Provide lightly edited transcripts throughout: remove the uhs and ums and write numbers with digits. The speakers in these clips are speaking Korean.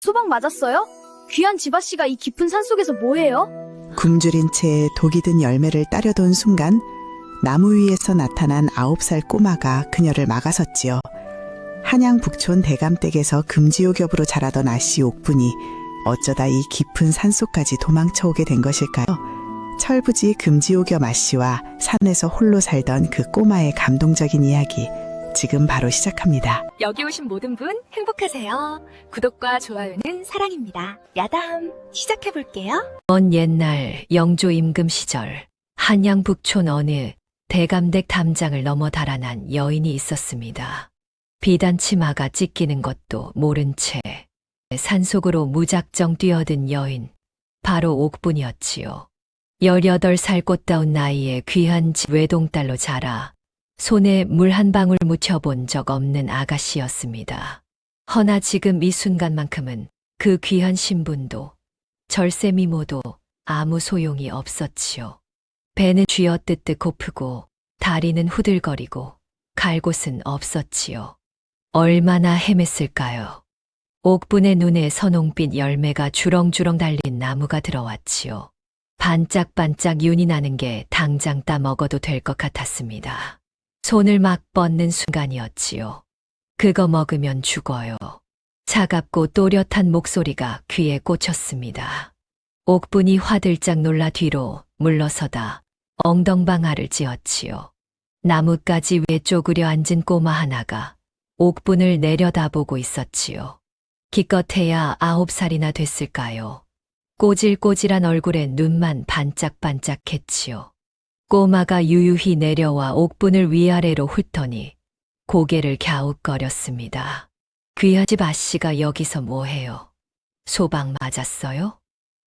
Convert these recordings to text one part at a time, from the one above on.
소방 맞았어요? 귀한 지바씨가 이 깊은 산속에서 뭐해요? 굶주린 채 독이 든 열매를 따려던 순간 나무 위에서 나타난 9살 꼬마가 그녀를 막아섰지요. 한양 북촌 대감댁에서 금지옥엽으로 자라던 아씨 옥분이 어쩌다 이 깊은 산속까지 도망쳐오게 된 것일까요? 철부지 금지옥엽 아씨와 산에서 홀로 살던 그 꼬마의 감동적인 이야기, 지금 바로 시작합니다. 여기 오신 모든 분 행복하세요. 구독과 좋아요는 사랑입니다. 야담 시작해볼게요. 먼 옛날 영조 임금 시절 한양 북촌 어느 대감댁 담장을 넘어 달아난 여인이 있었습니다. 비단 치마가 찢기는 것도 모른 채 산속으로 무작정 뛰어든 여인, 바로 옥분이었지요. 18살 꽃다운 나이에 귀한 집 외동딸로 자라 손에 물 한 방울 묻혀본 적 없는 아가씨였습니다. 허나 지금 이 순간만큼은 그 귀한 신분도 절세 미모도 아무 소용이 없었지요. 배는 쥐어뜯듯 고프고 다리는 후들거리고 갈 곳은 없었지요. 얼마나 헤맸을까요? 옥분의 눈에 선홍빛 열매가 주렁주렁 달린 나무가 들어왔지요. 반짝반짝 윤이 나는 게 당장 따 먹어도 될 것 같았습니다. 손을 막 뻗는 순간이었지요. 그거 먹으면 죽어요. 차갑고 또렷한 목소리가 귀에 꽂혔습니다. 옥분이 화들짝 놀라 뒤로 물러서다 엉덩방아를 찧었지요. 나뭇가지 위에 쪼그려 앉은 꼬마 하나가 옥분을 내려다보고 있었지요. 기껏해야 9살이나 됐을까요? 꼬질꼬질한 얼굴에 눈만 반짝반짝했지요. 꼬마가 유유히 내려와 옥분을 위아래로 훑더니 고개를 갸웃거렸습니다. 귀하집 아씨가 여기서 뭐해요? 소방 맞았어요?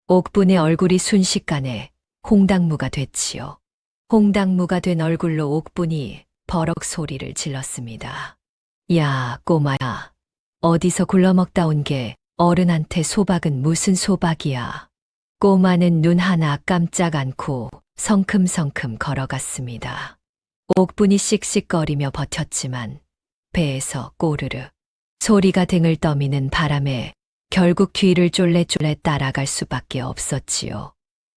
옥분의 얼굴이 순식간에 홍당무가 됐지요. 홍당무가 된 얼굴로 옥분이 버럭 소리를 질렀습니다. 야, 꼬마야. 어디서 굴러먹다 온 게 어른한테 소박은 무슨 소박이야. 꼬마는 눈 하나 깜짝 않고 성큼성큼 걸어갔습니다. 옥분이 씩씩거리며 버텼지만 배에서 꼬르르 소리가 등을 떠미는 바람에 결국 뒤를 쫄래쫄래 따라갈 수밖에 없었지요.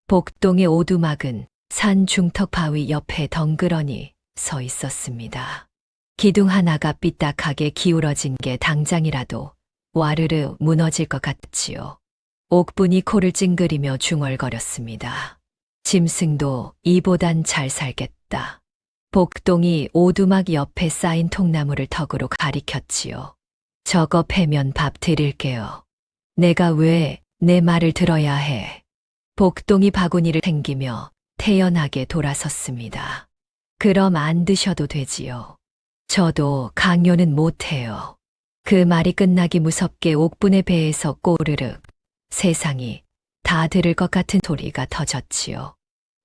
복동의 오두막은 산 중턱 바위 옆에 덩그러니 서 있었습니다. 기둥 하나가 삐딱하게 기울어진 게 당장이라도 와르르 무너질 것 같지요. 옥분이 코를 찡그리며 중얼거렸습니다. 짐승도 이보단 잘 살겠다. 복동이 오두막 옆에 쌓인 통나무를 턱으로 가리켰지요. 저거 패면 밥 드릴게요. 내가 왜 내 말을 들어야 해. 복동이 바구니를 챙기며 태연하게 돌아섰습니다. 그럼 안 드셔도 되지요. 저도 강요는 못해요. 그 말이 끝나기 무섭게 옥분의 배에서 꼬르륵 세상이 다 들을 것 같은 소리가 터졌지요.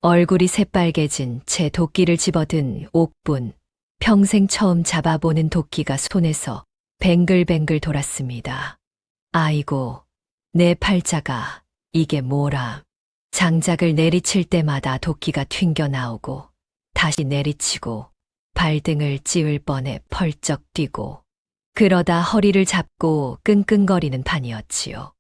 얼굴이 새빨개진 채 도끼를 집어든 옥분. 평생 처음 잡아보는 도끼가 손에서 뱅글뱅글 돌았습니다. 아이고, 내 팔자가 이게 뭐라. 장작을 내리칠 때마다 도끼가 튕겨나오고 다시 내리치고 발등을 찌을 뻔해 펄쩍 뛰고 그러다 허리를 잡고 끙끙거리는 판이었지요.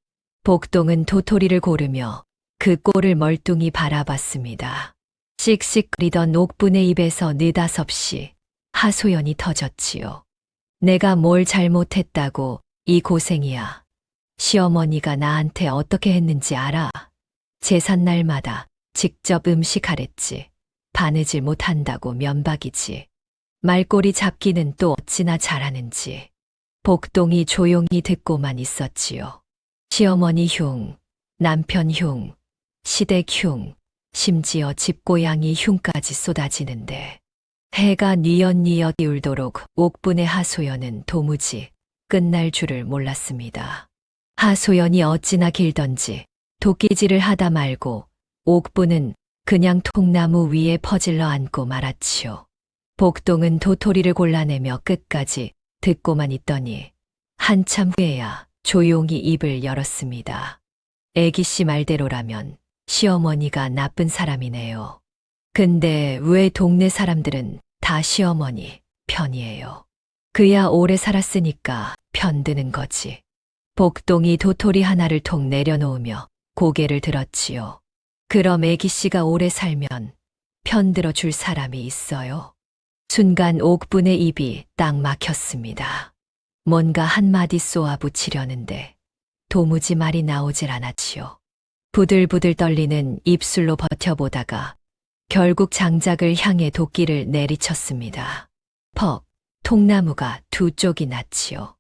복동은 도토리를 고르며 그 꼴을 멀뚱히 바라봤습니다. 씩씩거리던 옥분의 입에서 느닷없이 하소연이 터졌지요. 내가 뭘 잘못했다고 이 고생이야. 시어머니가 나한테 어떻게 했는지 알아? 제삿날마다 직접 음식하랬지. 바느질 못한다고 면박이지. 말꼬리 잡기는 또 어찌나 잘하는지. 복동이 조용히 듣고만 있었지요. 시어머니 흉, 남편 흉, 시댁 흉, 심지어 집고양이 흉까지 쏟아지는데 해가 뉘엿뉘엿 기울도록 옥분의 하소연은 도무지 끝날 줄을 몰랐습니다. 하소연이 어찌나 길던지 도끼질을 하다 말고 옥분은 그냥 통나무 위에 퍼질러 앉고 말았지요. 복동은 도토리를 골라내며 끝까지 듣고만 있더니 한참 후에야 조용히 입을 열었습니다. 애기씨 말대로라면 시어머니가 나쁜 사람이네요. 근데 왜 동네 사람들은 다 시어머니 편이에요? 그야 오래 살았으니까 편드는 거지. 복동이 도토리 하나를 통 내려놓으며 고개를 들었지요. 그럼 애기 씨가 오래 살면 편들어 줄 사람이 있어요. 순간 옥분의 입이 딱 막혔습니다. 뭔가 한마디 쏘아붙이려는데 도무지 말이 나오질 않았지요. 부들부들 떨리는 입술로 버텨보다가 결국 장작을 향해 도끼를 내리쳤습니다. 퍽, 통나무가 두 쪽이 났지요.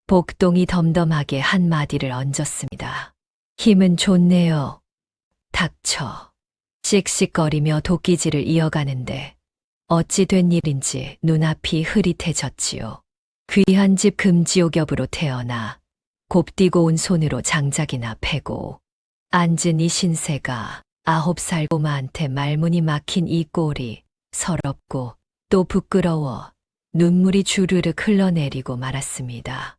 복동이 덤덤하게 한마디를 얹었습니다. 힘은 좋네요. 닥쳐. 씩씩거리며 도끼질을 이어가는데 어찌 된 일인지 눈앞이 흐릿해졌지요. 귀한 집 금지옥엽으로 태어나 곱디고 온 손으로 장작이나 패고 앉은 이 신세가 9살 꼬마한테 말문이 막힌 이 꼴이 서럽고 또 부끄러워 눈물이 주르륵 흘러내리고 말았습니다.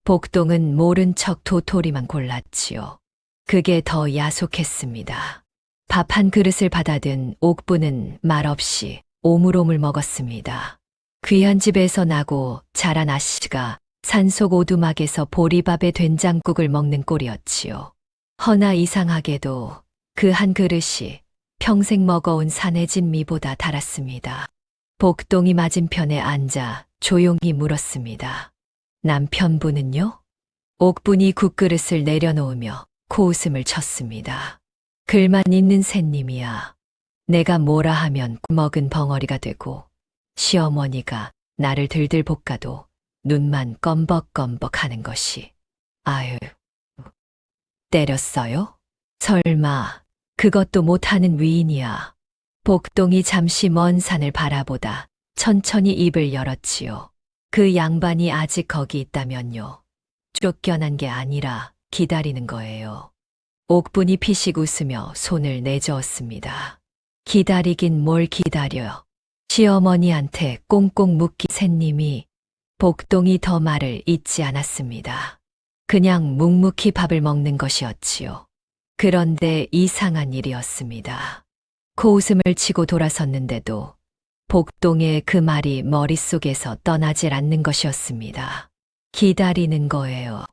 복동은 모른 척 도토리만 골랐지요. 그게 더 야속했습니다. 밥 한 그릇을 받아든 옥부는 말없이 오물오물 먹었습니다. 귀한 집에서 나고 자란 아씨가 산속 오두막에서 보리밥에 된장국을 먹는 꼴이었지요. 허나 이상하게도 그 한 그릇이 평생 먹어온 산해진 미보다 달았습니다. 복동이 맞은편에 앉아 조용히 물었습니다. 남편분은요? 옥분이 국그릇을 내려놓으며 코웃음을 쳤습니다. 글만 있는 샌님이야. 내가 뭐라 하면 먹은 벙어리가 되고 시어머니가 나를 들들 볶아도 눈만 껌벅껌벅 하는 것이. 아유, 때렸어요? 설마 그것도 못하는 위인이야. 복동이 잠시 먼 산을 바라보다 천천히 입을 열었지요. 그 양반이 아직 거기 있다면요. 쫓겨난 게 아니라 기다리는 거예요. 옥분이 피식 웃으며 손을 내저었습니다. 기다리긴 뭘 기다려. 시어머니한테 꽁꽁 묶인 샌님이. 복동이 더 말을 잇지 않았습니다. 그냥 묵묵히 밥을 먹는 것이었지요. 그런데 이상한 일이었습니다. 코웃음을 치고 돌아섰는데도 복동의 그 말이 머릿속에서 떠나질 않는 것이었습니다. 기다리는 거예요.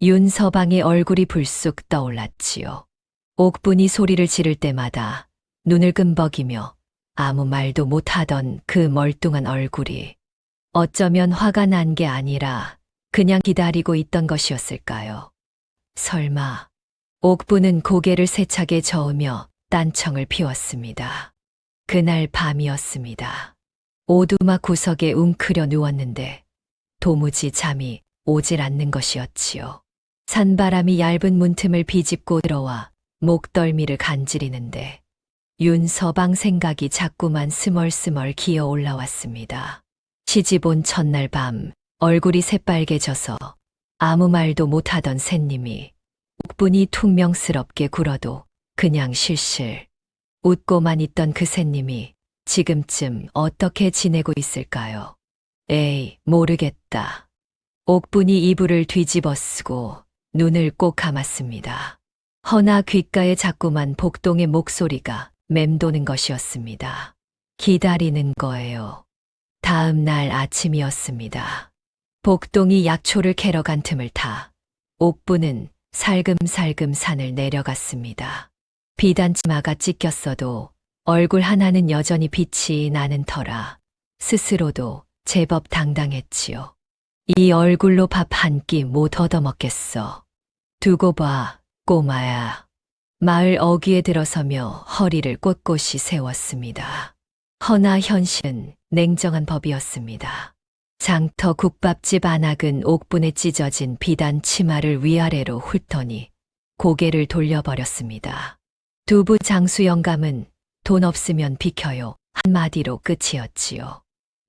윤서방의 얼굴이 불쑥 떠올랐지요. 옥분이 소리를 지를 때마다 눈을 끔벅이며 아무 말도 못하던 그 멀뚱한 얼굴이 어쩌면 화가 난 게 아니라 그냥 기다리고 있던 것이었을까요? 설마. 옥분은 고개를 세차게 저으며 딴청을 피웠습니다. 그날 밤이었습니다. 오두막 구석에 웅크려 누웠는데 도무지 잠이 오질 않는 것이었지요. 산바람이 얇은 문틈을 비집고 들어와 목덜미를 간지리는데 윤서방 생각이 자꾸만 스멀스멀 기어 올라왔습니다. 시집 온 첫날 밤 얼굴이 새빨개져서 아무 말도 못하던 샌님이 옥분이 퉁명스럽게 굴어도 그냥 실실 웃고만 있던 그 샌님이 지금쯤 어떻게 지내고 있을까요? 에이, 모르겠다. 옥분이 이불을 뒤집어 쓰고 눈을 꼭 감았습니다. 허나 귓가에 자꾸만 복동의 목소리가 맴도는 것이었습니다. 기다리는 거예요. 다음 날 아침이었습니다. 복동이 약초를 캐러 간 틈을 타 옥분은 살금살금 산을 내려갔습니다. 비단치마가 찢겼어도 얼굴 하나는 여전히 빛이 나는 터라 스스로도 제법 당당했지요. 이 얼굴로 밥 한 끼 못 얻어먹겠어. 두고 봐, 꼬마야. 마을 어귀에 들어서며 허리를 꼿꼿이 세웠습니다. 허나 현실은 냉정한 법이었습니다. 장터 국밥집 안악은 옥분에 찢어진 비단 치마를 위아래로 훑더니 고개를 돌려버렸습니다. 두부 장수 영감은 돈 없으면 비켜요 한마디로 끝이었지요.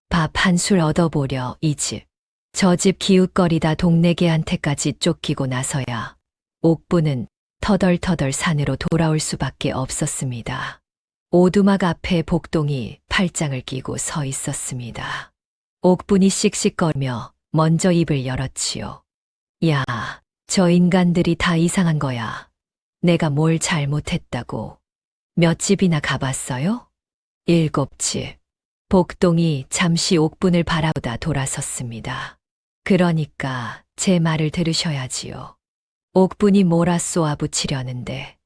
밥 한 술 얻어보려 이 집, 저 집 기웃거리다 동네 개한테까지 쫓기고 나서야 옥분은 터덜터덜 산으로 돌아올 수밖에 없었습니다. 오두막 앞에 복동이 팔짱을 끼고 서 있었습니다. 옥분이 씩씩거리며 먼저 입을 열었지요. 야, 저 인간들이 다 이상한 거야. 내가 뭘 잘못했다고. 몇 집이나 가봤어요? 7집. 복동이 잠시 옥분을 바라보다 돌아섰습니다. 그러니까 제 말을 들으셔야지요. 옥분이 몰아 쏘아붙이려는데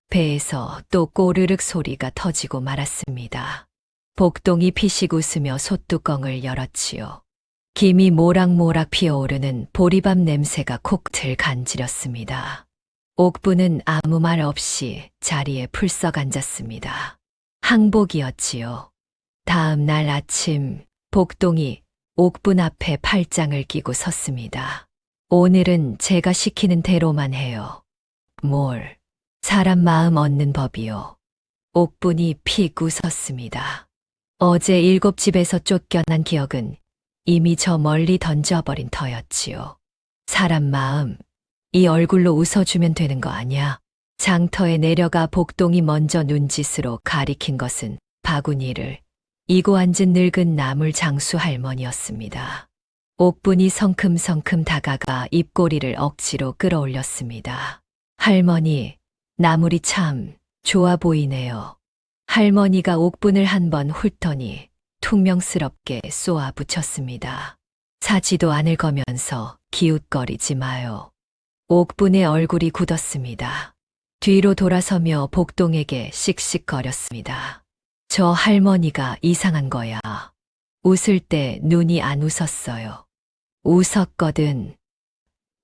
배에서 또 꼬르륵 소리가 터지고 말았습니다. 복동이 피식 웃으며 솥뚜껑을 열었지요. 김이 모락모락 피어오르는 보리밥 냄새가 콕들 간지렸습니다. 옥분은 아무 말 없이 자리에 풀썩 앉았습니다. 항복이었지요. 다음 날 아침 복동이 옥분 앞에 팔짱을 끼고 섰습니다. 오늘은 제가 시키는 대로만 해요. 뭘? 사람 마음 얻는 법이요. 옥분이 픽 웃었습니다. 어제 7집에서 쫓겨난 기억은 이미 저 멀리 던져버린 터였지요. 사람 마음, 이 얼굴로 웃어주면 되는 거 아냐? 장터에 내려가 복동이 먼저 눈짓으로 가리킨 것은 바구니를 이고 앉은 늙은 나물 장수 할머니였습니다. 옥분이 성큼성큼 다가가 입꼬리를 억지로 끌어올렸습니다. 할머니, 나물이 참 좋아 보이네요. 할머니가 옥분을 한번 훑더니 퉁명스럽게 쏘아 붙였습니다. 사지도 않을 거면서 기웃거리지 마요. 옥분의 얼굴이 굳었습니다. 뒤로 돌아서며 복동에게 씩씩거렸습니다. 저 할머니가 이상한 거야. 웃을 때 눈이 안 웃었어요. 웃었거든.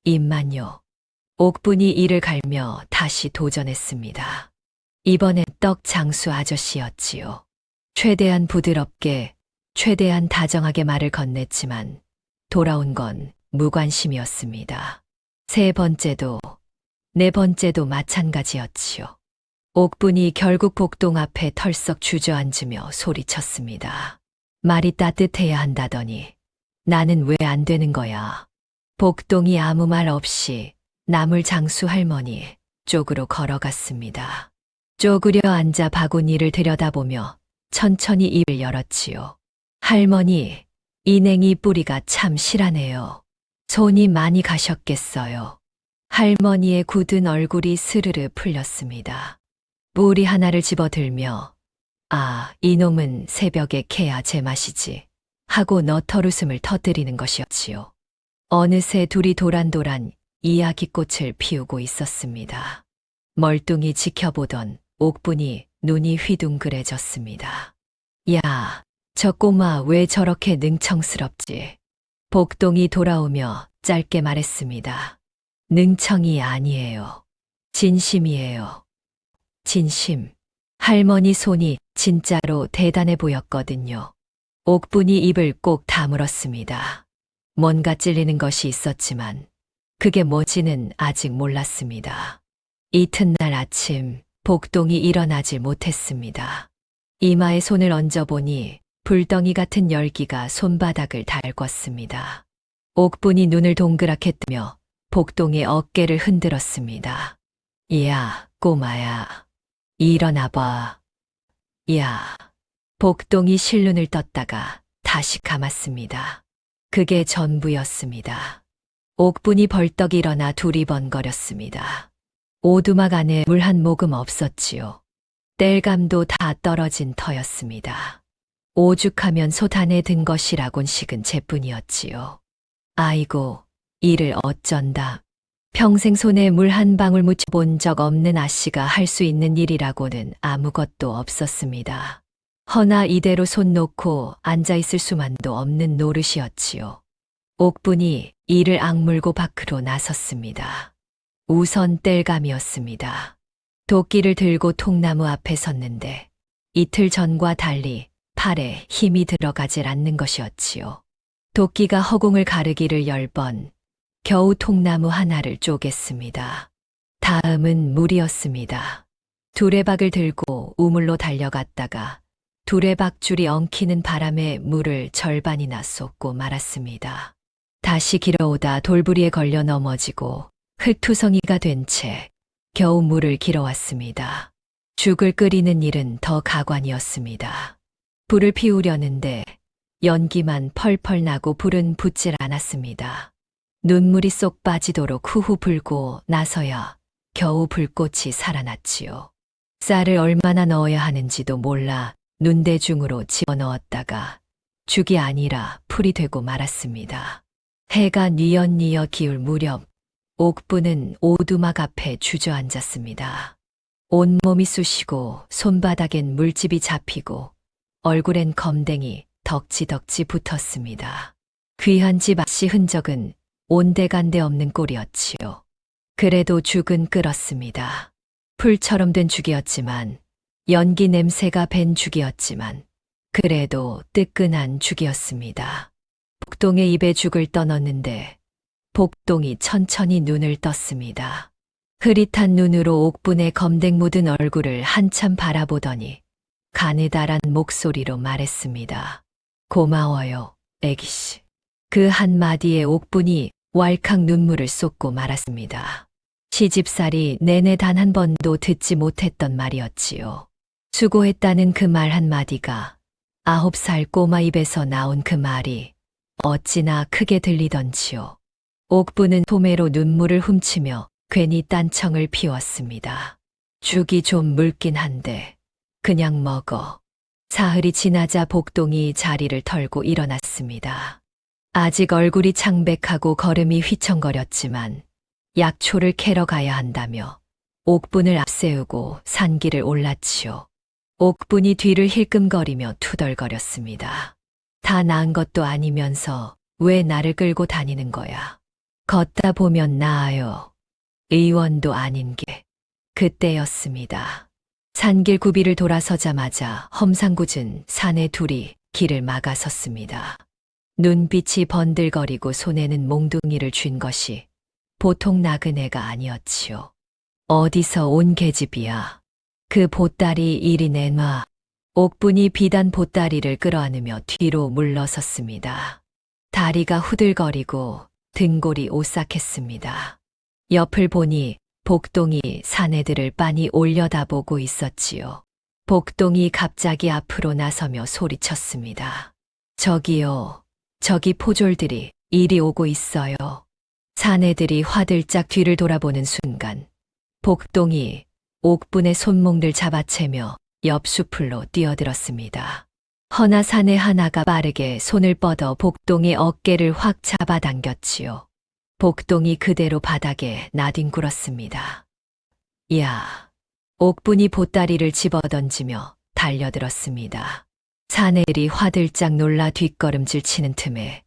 입만요. 옥분이 이를 갈며 다시 도전했습니다. 이번엔 떡 장수 아저씨였지요. 최대한 부드럽게, 최대한 다정하게 말을 건넸지만 돌아온 건 무관심이었습니다. 세 번째도, 네 번째도 마찬가지였지요. 옥분이 결국 복동 앞에 털썩 주저앉으며 소리쳤습니다. 말이 따뜻해야 한다더니 나는 왜 안 되는 거야. 복동이 아무 말 없이 나물 장수 할머니 쪽으로 걸어갔습니다. 쪼그려 앉아 바구니를 들여다보며 천천히 입을 열었지요. 할머니, 이 냉이 뿌리가 참 실하네요. 손이 많이 가셨겠어요. 할머니의 굳은 얼굴이 스르르 풀렸습니다. 뿌리 하나를 집어들며 아, 이놈은 새벽에 캐야 제맛이지 하고 너털웃음을 터뜨리는 것이었지요. 어느새 둘이 도란도란 이야기꽃을 피우고 있었습니다. 멀뚱히 지켜보던 옥분이 눈이 휘둥그레졌습니다. 야, 저 꼬마 왜 저렇게 능청스럽지? 복동이 돌아오며 짧게 말했습니다. 능청이 아니에요. 진심이에요. 진심. 할머니 손이 진짜로 대단해 보였거든요. 옥분이 입을 꼭 다물었습니다. 뭔가 찔리는 것이 있었지만 그게 뭔지는 아직 몰랐습니다. 이튿날 아침 복동이 일어나질 못했습니다. 이마에 손을 얹어보니 불덩이 같은 열기가 손바닥을 달궜습니다. 옥분이 눈을 동그랗게 뜨며 복동의 어깨를 흔들었습니다. 야, 꼬마야. 일어나봐. 야. 복동이 실눈을 떴다가 다시 감았습니다. 그게 전부였습니다. 옥분이 벌떡 일어나 두리번거렸습니다. 오두막 안에 물 한 모금 없었지요. 땔감도 다 떨어진 터였습니다. 오죽하면 솥 안에 든 것이라곤 식은 재뿐이었지요. 아이고, 이를 어쩐다. 평생 손에 물 한 방울 묻혀본 적 없는 아씨가 할 수 있는 일이라고는 아무것도 없었습니다. 허나 이대로 손 놓고 앉아있을 수만도 없는 노릇이었지요. 옥분이 이를 악물고 밖으로 나섰습니다. 우선 땔감이었습니다. 도끼를 들고 통나무 앞에 섰는데 이틀 전과 달리 팔에 힘이 들어가질 않는 것이었지요. 도끼가 허공을 가르기를 10번, 겨우 통나무 하나를 쪼갰습니다. 다음은 물이었습니다. 두레박을 들고 우물로 달려갔다가 두레박줄이 엉키는 바람에 물을 절반이나 쏟고 말았습니다. 다시 길어오다 돌부리에 걸려 넘어지고 흙투성이가 된 채 겨우 물을 길어왔습니다. 죽을 끓이는 일은 더 가관이었습니다. 불을 피우려는데 연기만 펄펄 나고 불은 붙질 않았습니다. 눈물이 쏙 빠지도록 후후 불고 나서야 겨우 불꽃이 살아났지요. 쌀을 얼마나 넣어야 하는지도 몰라 눈대중으로 집어넣었다가 죽이 아니라 풀이 되고 말았습니다. 해가 뉘엿뉘엿 기울 무렵 옥부는 오두막 앞에 주저앉았습니다. 온몸이 쑤시고 손바닥엔 물집이 잡히고 얼굴엔 검댕이 덕지덕지 붙었습니다. 귀한 집 아씨 흔적은 온데간데 없는 꼴이었지요. 그래도 죽은 끓었습니다. 풀처럼 된 죽이었지만, 연기 냄새가 밴 죽이었지만, 그래도 뜨끈한 죽이었습니다. 복동의 입에 죽을 떠넣는데 복동이 천천히 눈을 떴습니다. 흐릿한 눈으로 옥분의 검댕 묻은 얼굴을 한참 바라보더니 가느다란 목소리로 말했습니다. 고마워요, 애기씨. 그 한마디에 옥분이 왈칵 눈물을 쏟고 말았습니다. 시집살이 내내 단 한 번도 듣지 못했던 말이었지요. 수고했다는 그 말 한마디가 9살 꼬마 입에서 나온 그 말이 어찌나 크게 들리던지요. 옥부는 소매로 눈물을 훔치며 괜히 딴청을 피웠습니다. 죽이 좀 묽긴 한데 그냥 먹어. 사흘이 지나자 복동이 자리를 털고 일어났습니다. 아직 얼굴이 창백하고 걸음이 휘청거렸지만 약초를 캐러 가야 한다며 옥분을 앞세우고 산길을 올랐지요. 옥분이 뒤를 힐끔거리며 투덜거렸습니다. 다 나은 것도 아니면서 왜 나를 끌고 다니는 거야. 걷다 보면 나아요. 의원도 아닌 게 그때였습니다. 산길 구비를 돌아서자마자 험상궂은 산에 둘이 길을 막아섰습니다. 눈빛이 번들거리고 손에는 몽둥이를 쥔 것이 보통 나그네가 아니었지요. 어디서 온 계집이야. 그 보따리 이리 내놔. 옥분이 비단 보따리를 끌어안으며 뒤로 물러섰습니다. 다리가 후들거리고 등골이 오싹했습니다. 옆을 보니 복동이 사내들을 빤히 올려다보고 있었지요. 복동이 갑자기 앞으로 나서며 소리쳤습니다. 저기요, 저기 포졸들이 이리 오고 있어요. 사내들이 화들짝 뒤를 돌아보는 순간 복동이 옥분의 손목을 잡아채며 옆 수풀로 뛰어들었습니다. 허나 사내 하나가 빠르게 손을 뻗어 복동의 어깨를 확 잡아당겼지요. 복동이 그대로 바닥에 나뒹굴었습니다. 야! 옥분이 보따리를 집어던지며 달려들었습니다. 사내들이 화들짝 놀라 뒷걸음질 치는 틈에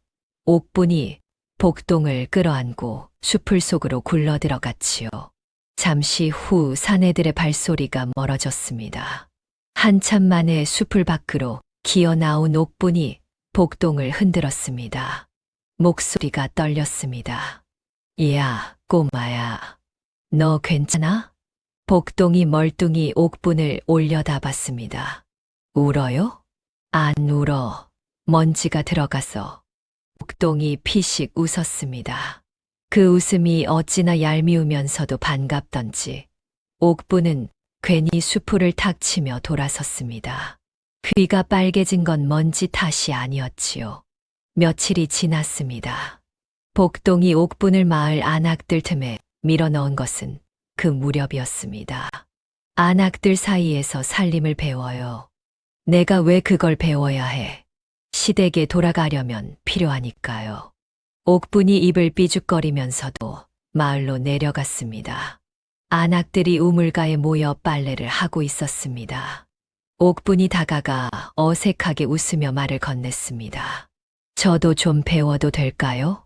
옥분이 복동을 끌어안고 숲을 속으로 굴러들어갔지요. 잠시 후 사내들의 발소리가 멀어졌습니다. 한참 만에 숲을 밖으로 기어 나온 옥분이 복동을 흔들었습니다. 목소리가 떨렸습니다. 야, 꼬마야. 너 괜찮아? 복동이 멀뚱히 옥분을 올려다봤습니다. 울어요? 안 울어. 먼지가 들어가서. 복동이 피식 웃었습니다. 그 웃음이 어찌나 얄미우면서도 반갑던지 옥분은 괜히 수풀을 탁 치며 돌아섰습니다. 귀가 빨개진 건 먼지 탓이 아니었지요. 며칠이 지났습니다. 복동이 옥분을 마을 안악들 틈에 밀어넣은 것은 그 무렵이었습니다. 안악들 사이에서 살림을 배워요. 내가 왜 그걸 배워야 해? 시댁에 돌아가려면 필요하니까요. 옥분이 입을 삐죽거리면서도 마을로 내려갔습니다. 안악들이 우물가에 모여 빨래를 하고 있었습니다. 옥분이 다가가 어색하게 웃으며 말을 건넸습니다. 저도 좀 배워도 될까요?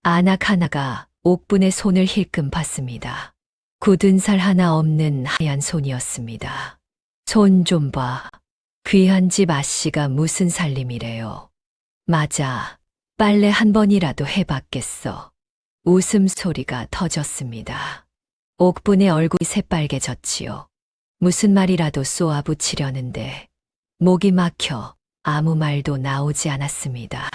안악 하나가 옥분의 손을 힐끔 봤습니다. 굳은 살 하나 없는 하얀 손이었습니다. 손 좀 봐. 귀한 집 아씨가 무슨 살림이래요. 맞아. 빨래 한 번이라도 해봤겠어. 웃음소리가 터졌습니다. 옥분의 얼굴이 새빨개졌지요. 무슨 말이라도 쏘아붙이려는데 목이 막혀 아무 말도 나오지 않았습니다.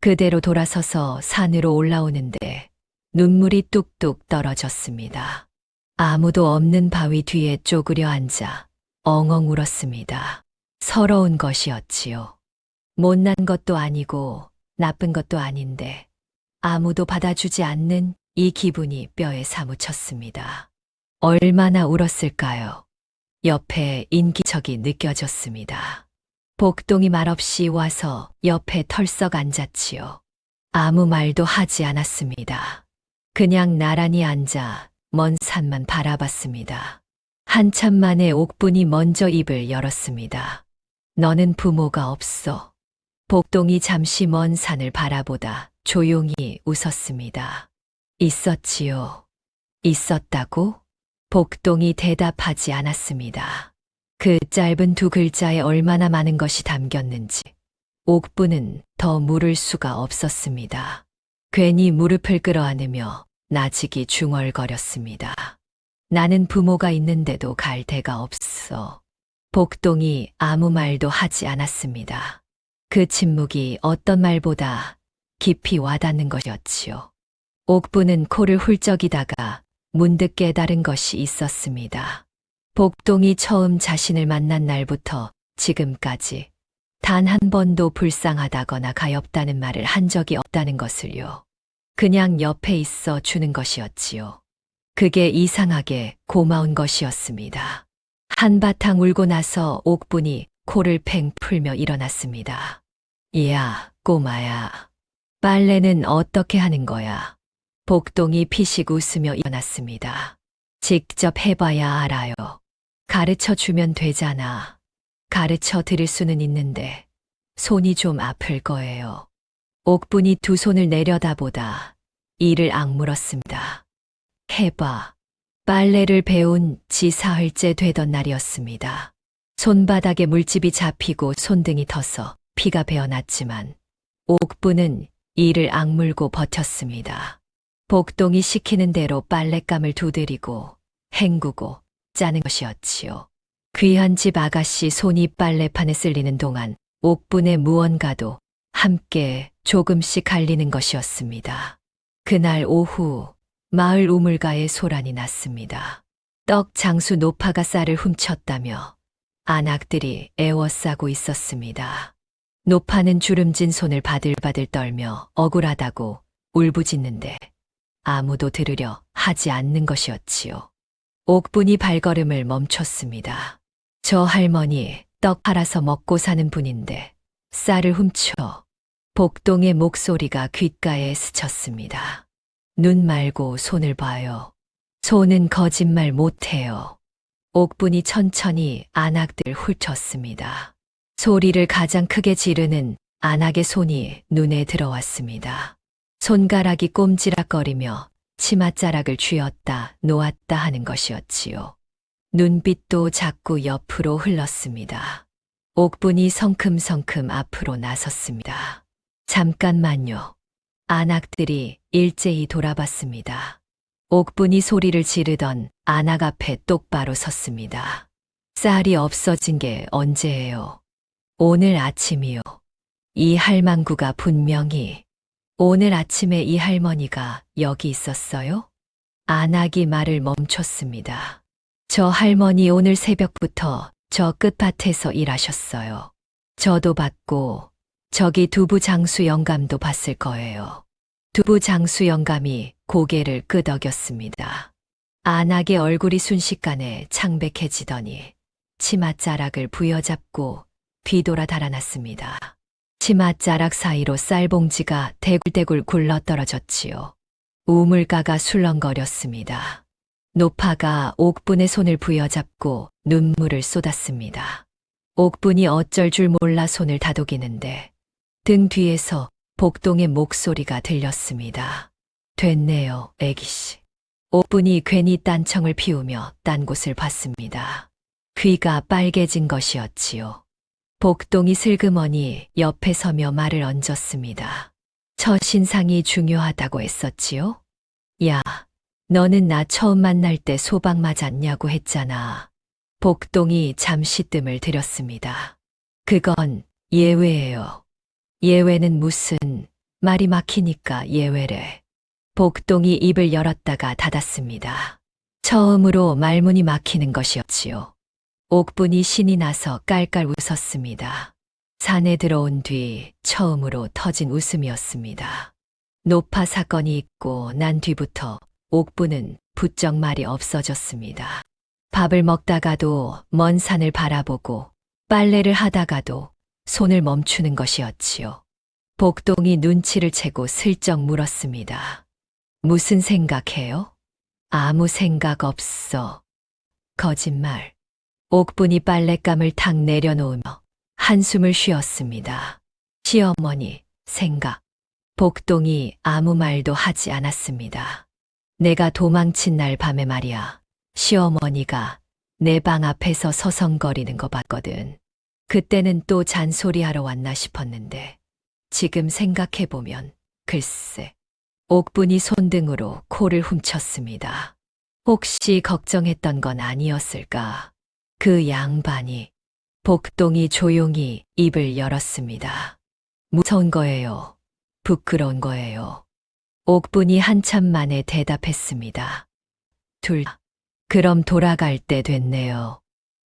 그대로 돌아서서 산으로 올라오는데 눈물이 뚝뚝 떨어졌습니다. 아무도 없는 바위 뒤에 쪼그려 앉아 엉엉 울었습니다. 서러운 것이었지요. 못난 것도 아니고 나쁜 것도 아닌데 아무도 받아주지 않는 이 기분이 뼈에 사무쳤습니다. 얼마나 울었을까요? 옆에 인기척이 느껴졌습니다. 복동이 말없이 와서 옆에 털썩 앉았지요. 아무 말도 하지 않았습니다. 그냥 나란히 앉아 먼 산만 바라봤습니다. 한참 만에 옥분이 먼저 입을 열었습니다. 너는 부모가 없어. 복동이 잠시 먼 산을 바라보다 조용히 웃었습니다. 있었지요. 있었다고? 복동이 대답하지 않았습니다. 그 짧은 두 글자에 얼마나 많은 것이 담겼는지 옥부는 더 물을 수가 없었습니다. 괜히 무릎을 끌어안으며 나직이 중얼거렸습니다. 나는 부모가 있는데도 갈 데가 없어. 복동이 아무 말도 하지 않았습니다. 그 침묵이 어떤 말보다 깊이 와닿는 것이었지요. 옥부는 코를 훌쩍이다가 문득 깨달은 것이 있었습니다. 복동이 처음 자신을 만난 날부터 지금까지 단 한 번도 불쌍하다거나 가엾다는 말을 한 적이 없다는 것을요. 그냥 옆에 있어 주는 것이었지요. 그게 이상하게 고마운 것이었습니다. 한바탕 울고 나서 옥분이 코를 팽 풀며 일어났습니다. 야, 꼬마야. 빨래는 어떻게 하는 거야? 복동이 피식 웃으며 일어났습니다. 직접 해봐야 알아요. 가르쳐 주면 되잖아. 가르쳐 드릴 수는 있는데 손이 좀 아플 거예요. 옥분이 두 손을 내려다보다 이를 악물었습니다. 해봐. 빨래를 배운 지 사흘째 되던 날이었습니다. 손바닥에 물집이 잡히고 손등이 터서 피가 배어났지만 옥분은 이를 악물고 버텼습니다. 복동이 시키는 대로 빨랫감을 두드리고 헹구고 짜는 것이었지요. 귀한 집 아가씨 손이 빨래판에 쓸리는 동안 옥분의 무언가도 함께 조금씩 갈리는 것이었습니다. 그날 오후 마을 우물가에 소란이 났습니다. 떡 장수 노파가 쌀을 훔쳤다며 안악들이 애워싸고 있었습니다. 노파는 주름진 손을 바들바들 떨며 억울하다고 울부짖는데 아무도 들으려 하지 않는 것이었지요. 옥분이 발걸음을 멈췄습니다. 저 할머니 떡 팔아서 먹고 사는 분인데 쌀을 훔쳐. 복동의 목소리가 귓가에 스쳤습니다. 눈 말고 손을 봐요. 손은 거짓말 못해요. 옥분이 천천히 안악들 훑었습니다. 소리를 가장 크게 지르는 안악의 손이 눈에 들어왔습니다. 손가락이 꼼지락거리며 치맛자락을 쥐었다 놓았다 하는 것이었지요. 눈빛도 자꾸 옆으로 흘렀습니다. 옥분이 성큼성큼 앞으로 나섰습니다. 잠깐만요. 안악들이 일제히 돌아봤습니다. 옥분이 소리를 지르던 안악 앞에 똑바로 섰습니다. 쌀이 없어진 게 언제예요? 오늘 아침이요. 이 할망구가 분명히 오늘 아침에 이 할머니가 여기 있었어요? 안악이 말을 멈췄습니다. 저 할머니 오늘 새벽부터 저 끝밭에서 일하셨어요. 저도 봤고 저기 두부 장수 영감도 봤을 거예요. 두부 장수 영감이 고개를 끄덕였습니다. 안악의 얼굴이 순식간에 창백해지더니 치맛자락을 부여잡고 뒤돌아 달아났습니다. 치맛자락 사이로 쌀봉지가 대굴대굴 굴러떨어졌지요. 우물가가 술렁거렸습니다. 노파가 옥분의 손을 부여잡고 눈물을 쏟았습니다. 옥분이 어쩔 줄 몰라 손을 다독이는데 등 뒤에서 복동의 목소리가 들렸습니다. 됐네요, 애기씨. 옥분이 괜히 딴청을 피우며 딴 곳을 봤습니다. 귀가 빨개진 것이었지요. 복동이 슬그머니 옆에 서며 말을 얹었습니다. 첫인상이 중요하다고 했었지요? 야, 너는 나 처음 만날 때 소방 맞았냐고 했잖아. 복동이 잠시 뜸을 들였습니다. 그건 예외예요. 예외는 무슨, 말이 막히니까 예외래. 복동이 입을 열었다가 닫았습니다. 처음으로 말문이 막히는 것이었지요. 옥분이 신이 나서 깔깔 웃었습니다. 산에 들어온 뒤 처음으로 터진 웃음이었습니다. 노파 사건이 있고 난 뒤부터 옥분은 부쩍 말이 없어졌습니다. 밥을 먹다가도 먼 산을 바라보고 빨래를 하다가도 손을 멈추는 것이었지요. 복동이 눈치를 채고 슬쩍 물었습니다. 무슨 생각해요? 아무 생각 없어. 거짓말. 옥분이 빨랫감을 탁 내려놓으며 한숨을 쉬었습니다. 시어머니, 생각. 복동이 아무 말도 하지 않았습니다. 내가 도망친 날 밤에 말이야. 시어머니가 내 방 앞에서 서성거리는 거 봤거든. 그때는 또 잔소리하러 왔나 싶었는데 지금 생각해보면 글쎄. 옥분이 손등으로 코를 훔쳤습니다. 혹시 걱정했던 건 아니었을까? 그 양반이. 복동이 조용히 입을 열었습니다. 무서운 거예요. 부끄러운 거예요. 옥분이 한참 만에 대답했습니다. 둘 다. 그럼 돌아갈 때 됐네요.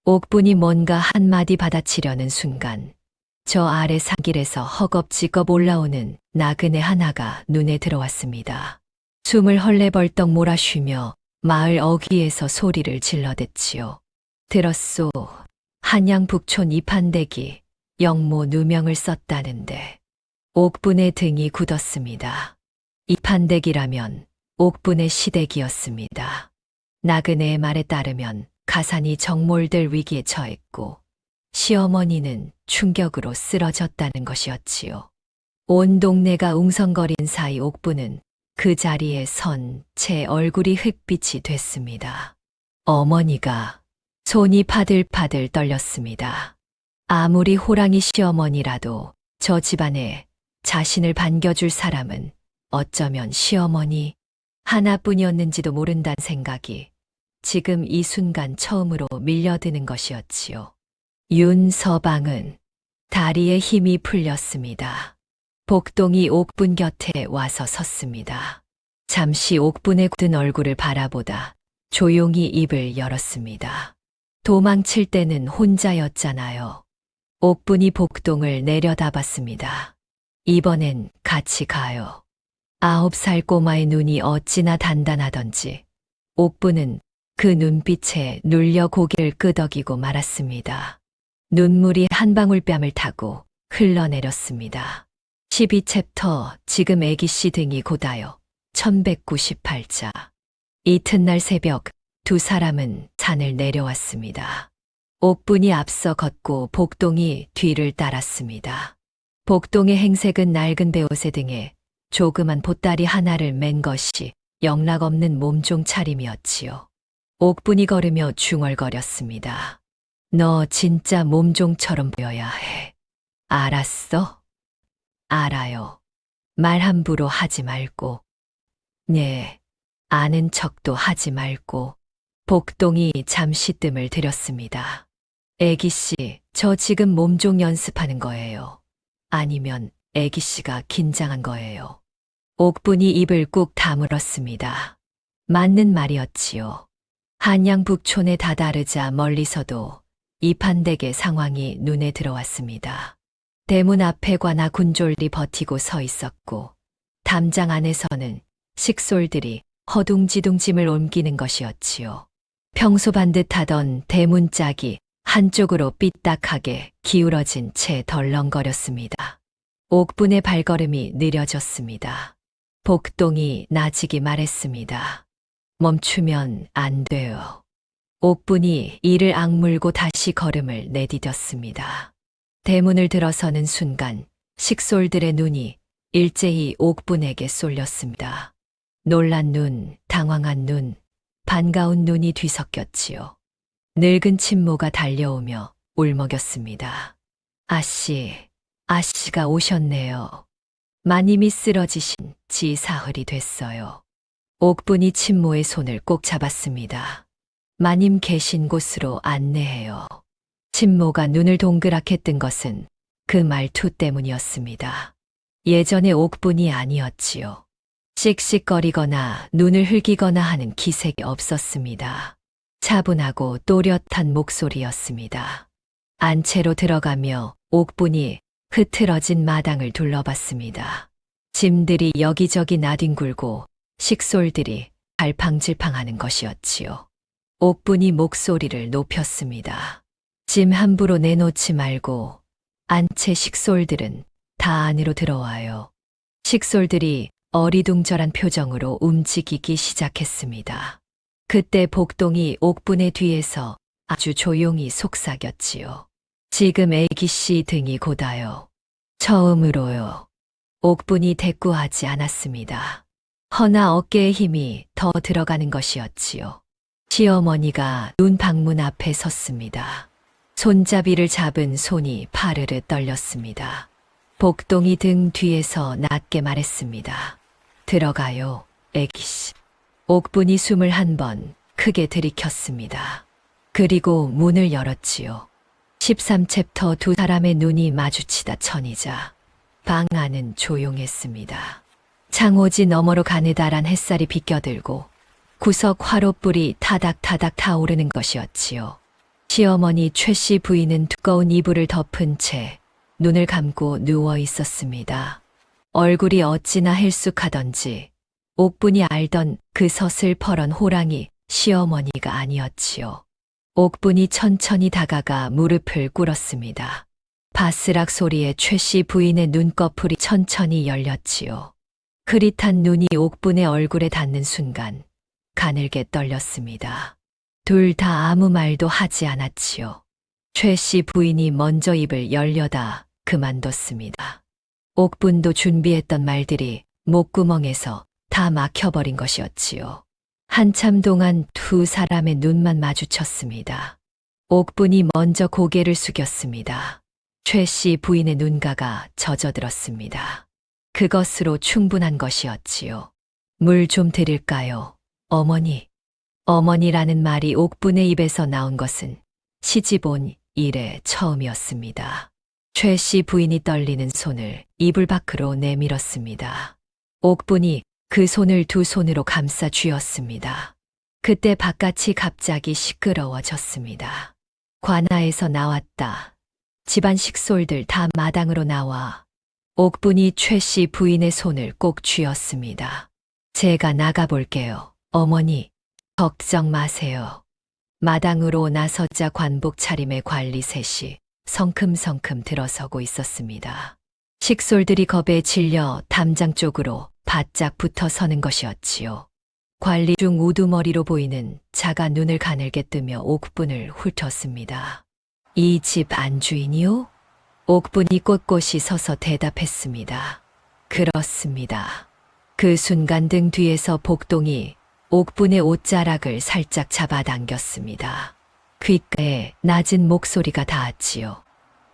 옥분이 뭔가 한마디 받아치려는 순간 저 아래 산길에서 허겁지겁 올라오는 나그네 하나가 눈에 들어왔습니다. 숨을 헐레벌떡 몰아쉬며 마을 어귀에서 소리를 질러댔지요. 들었소. 한양북촌 이판대기 영모 누명을 썼다는데. 옥분의 등이 굳었습니다. 이판대기라면 옥분의 시댁이었습니다. 나그네의 말에 따르면 가산이 정몰될 위기에 처했고 시어머니는 충격으로 쓰러졌다는 것이었지요. 온 동네가 웅성거린 사이 옥분은 그 자리에 선 제 얼굴이 흙빛이 됐습니다. 어머니가 손이 파들파들 떨렸습니다. 아무리 호랑이 시어머니라도 저 집안에 자신을 반겨줄 사람은 어쩌면 시어머니 하나뿐이었는지도 모른다는 생각이 지금 이 순간 처음으로 밀려드는 것이었지요. 윤서방은 다리에 힘이 풀렸습니다. 복동이 옥분 곁에 와서 섰습니다. 잠시 옥분의 굳은 얼굴을 바라보다 조용히 입을 열었습니다. 도망칠 때는 혼자였잖아요. 옥분이 복동을 내려다봤습니다. 이번엔 같이 가요. 9살 꼬마의 눈이 어찌나 단단하던지 옥분은 그 눈빛에 눌려 고개를 끄덕이고 말았습니다. 눈물이 한 방울 뺨을 타고 흘러내렸습니다. 12챕터 지금 애기씨 등이 고다요. 1198자. 이튿날 새벽 두 사람은 산을 내려왔습니다. 옥분이 앞서 걷고 복동이 뒤를 따랐습니다. 복동의 행색은 낡은 베옷의 등에 조그만 보따리 하나를 맨 것이 영락없는 몸종 차림이었지요. 옥분이 걸으며 중얼거렸습니다. 너 진짜 몸종처럼 보여야 해. 알았어? 알아요. 말 함부로 하지 말고. 네, 아는 척도 하지 말고. 복동이 잠시 뜸을 들였습니다. 애기씨, 저 지금 몸종 연습하는 거예요. 아니면 애기씨가 긴장한 거예요. 옥분이 입을 꾹 다물었습니다. 맞는 말이었지요. 한양북촌에 다다르자 멀리서도 이판댁의 상황이 눈에 들어왔습니다. 대문 앞에 관아 군졸이 버티고 서 있었고 담장 안에서는 식솔들이 허둥지둥 짐을 옮기는 것이었지요. 평소 반듯하던 대문짝이 한쪽으로 삐딱하게 기울어진 채 덜렁거렸습니다. 옥분의 발걸음이 느려졌습니다. 복동이 나지기 말했습니다. 멈추면 안 돼요. 옥분이 이를 악물고 다시 걸음을 내디뎠습니다. 대문을 들어서는 순간 식솔들의 눈이 일제히 옥분에게 쏠렸습니다. 놀란 눈, 당황한 눈, 반가운 눈이 뒤섞였지요. 늙은 친모가 달려오며 울먹였습니다. 아씨가 오셨네요. 마님이 쓰러지신 지 사흘이 됐어요. 옥분이 친모의 손을 꼭 잡았습니다. 마님 계신 곳으로 안내해요. 친모가 눈을 동그랗게 뜬 것은 그 말투 때문이었습니다. 예전의 옥분이 아니었지요. 씩씩거리거나 눈을 흘기거나 하는 기색이 없었습니다. 차분하고 또렷한 목소리였습니다. 안채로 들어가며 옥분이 흐트러진 마당을 둘러봤습니다. 짐들이 여기저기 나뒹굴고 식솔들이 갈팡질팡하는 것이었지요. 옥분이 목소리를 높였습니다. 짐 함부로 내놓지 말고 안채 식솔들은 다 안으로 들어와요. 식솔들이 어리둥절한 표정으로 움직이기 시작했습니다. 그때 복동이 옥분의 뒤에서 아주 조용히 속삭였지요. 지금 애기씨 등이 고다요. 처음으로요. 옥분이 대꾸하지 않았습니다. 허나 어깨에 힘이 더 들어가는 것이었지요. 시어머니가 눈 방문 앞에 섰습니다. 손잡이를 잡은 손이 파르르 떨렸습니다. 복동이 등 뒤에서 낮게 말했습니다. 들어가요, 애기씨. 옥분이 숨을 한 번 크게 들이켰습니다. 그리고 문을 열었지요. 13챕터 두 사람의 눈이 마주치다 천이자 방 안은 조용했습니다. 창호지 너머로 가느다란 햇살이 비껴들고 구석 화롯불이 타닥타닥 타오르는 것이었지요. 시어머니 최 씨 부인은 두꺼운 이불을 덮은 채 눈을 감고 누워 있었습니다. 얼굴이 어찌나 헬쑥하던지 옥분이 알던 그 서슬퍼런 호랑이 시어머니가 아니었지요. 옥분이 천천히 다가가 무릎을 꿇었습니다. 바스락 소리에 최 씨 부인의 눈꺼풀이 천천히 열렸지요. 흐릿한 눈이 옥분의 얼굴에 닿는 순간 가늘게 떨렸습니다. 둘 다 아무 말도 하지 않았지요. 최 씨 부인이 먼저 입을 열려다 그만뒀습니다. 옥분도 준비했던 말들이 목구멍에서 다 막혀버린 것이었지요. 한참 동안 두 사람의 눈만 마주쳤습니다. 옥분이 먼저 고개를 숙였습니다. 최 씨 부인의 눈가가 젖어들었습니다. 그것으로 충분한 것이었지요. 물 좀 드릴까요, 어머니? 어머니라는 말이 옥분의 입에서 나온 것은 시집 온 이래 처음이었습니다. 최 씨 부인이 떨리는 손을 이불 밖으로 내밀었습니다. 옥분이 그 손을 두 손으로 감싸 쥐었습니다. 그때 바깥이 갑자기 시끄러워졌습니다. 관아에서 나왔다. 집안 식솔들 다 마당으로 나와 옥분이 최 씨 부인의 손을 꼭 쥐었습니다. 제가 나가볼게요, 어머니. 걱정 마세요. 마당으로 나서자 관복 차림의 관리 셋이 성큼성큼 들어서고 있었습니다. 식솔들이 겁에 질려 담장 쪽으로 바짝 붙어 서는 것이었지요. 관리 중 우두머리로 보이는 자가 눈을 가늘게 뜨며 옥분을 훑었습니다. 이 집 안주인이요? 옥분이 꼿꼿이 서서 대답했습니다. 그렇습니다. 그 순간 등 뒤에서 복동이 옥분의 옷자락을 살짝 잡아당겼습니다. 귓가에 낮은 목소리가 닿았지요.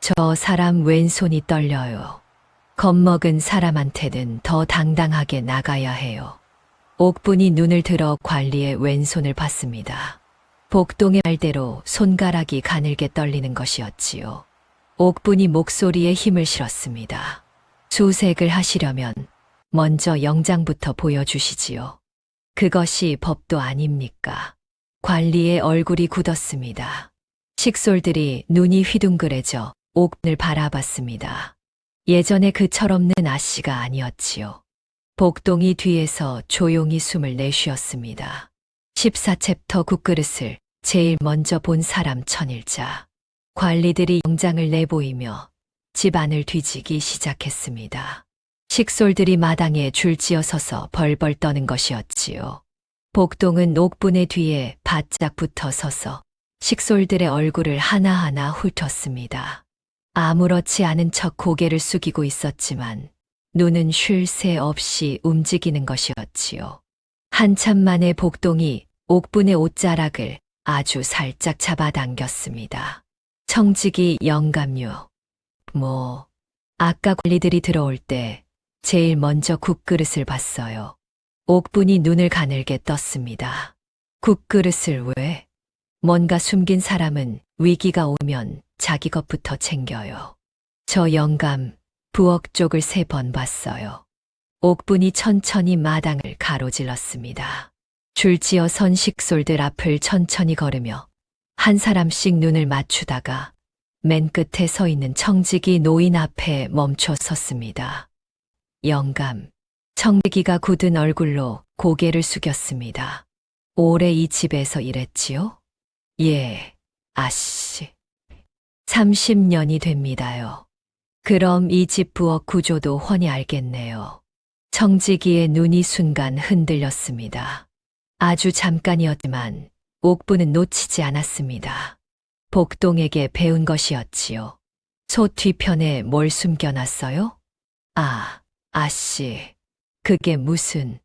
저 사람 왼손이 떨려요. 겁먹은 사람한테는 더 당당하게 나가야 해요. 옥분이 눈을 들어 관리의 왼손을 봤습니다. 복동의 말대로 손가락이 가늘게 떨리는 것이었지요. 옥분이 목소리에 힘을 실었습니다. 수색을 하시려면 먼저 영장부터 보여주시지요. 그것이 법도 아닙니까? 관리의 얼굴이 굳었습니다. 식솔들이 눈이 휘둥그레져 옥분을 바라봤습니다. 예전에 그 철없는 아씨가 아니었지요. 복동이 뒤에서 조용히 숨을 내쉬었습니다. 14챕터 국그릇을 제일 먼저 본 사람 천일자. 관리들이 영장을 내보이며 집안을 뒤지기 시작했습니다. 식솔들이 마당에 줄지어 서서 벌벌 떠는 것이었지요. 복동은 옥분의 뒤에 바짝 붙어 서서 식솔들의 얼굴을 하나하나 훑었습니다. 아무렇지 않은 척 고개를 숙이고 있었지만 눈은 쉴 새 없이 움직이는 것이었지요. 한참 만에 복동이 옥분의 옷자락을 아주 살짝 잡아당겼습니다. 청지기 영감요. 아까 관리들이 들어올 때 제일 먼저 국그릇을 봤어요. 옥분이 눈을 가늘게 떴습니다. 국그릇을 왜? 뭔가 숨긴 사람은 위기가 오면 자기 것부터 챙겨요. 저 영감 부엌 쪽을 3번 봤어요. 옥분이 천천히 마당을 가로질렀습니다. 줄지어 선 식솔들 앞을 천천히 걸으며 한 사람씩 눈을 맞추다가 맨 끝에 서 있는 청지기 노인 앞에 멈춰 섰습니다. 영감, 청지기가 굳은 얼굴로 고개를 숙였습니다. 오래 이 집에서 일했지요? 예, 아씨. 30년이 됩니다요. 그럼 이 집 부엌 구조도 훤히 알겠네요. 청지기의 눈이 순간 흔들렸습니다. 아주 잠깐이었지만 옥부는 놓치지 않았습니다. 복동에게 배운 것이었지요. 소 뒤편에 뭘 숨겨놨어요? 아, 아씨. 그게 무슨...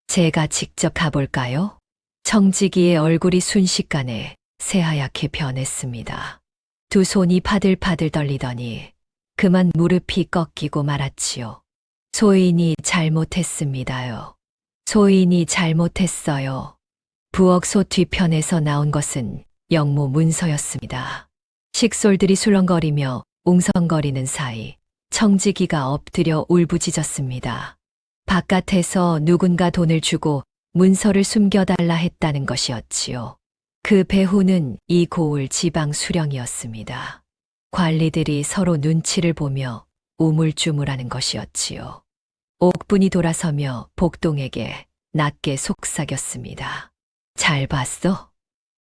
제가 직접 가볼까요? 청지기의 얼굴이 순식간에 새하얗게 변했습니다. 두 손이 파들파들 떨리더니 그만 무릎이 꺾이고 말았지요. 소인이 잘못했습니다요. 소인이 잘못했어요. 부엌소 뒤편에서 나온 것은 영모 문서였습니다. 식솔들이 술렁거리며 웅성거리는 사이 청지기가 엎드려 울부짖었습니다. 바깥에서 누군가 돈을 주고 문서를 숨겨달라 했다는 것이었지요. 그 배후는 이 고을 지방 수령이었습니다. 관리들이 서로 눈치를 보며 우물쭈물하는 것이었지요. 옥분이 돌아서며 복동에게 낮게 속삭였습니다. 잘 봤어?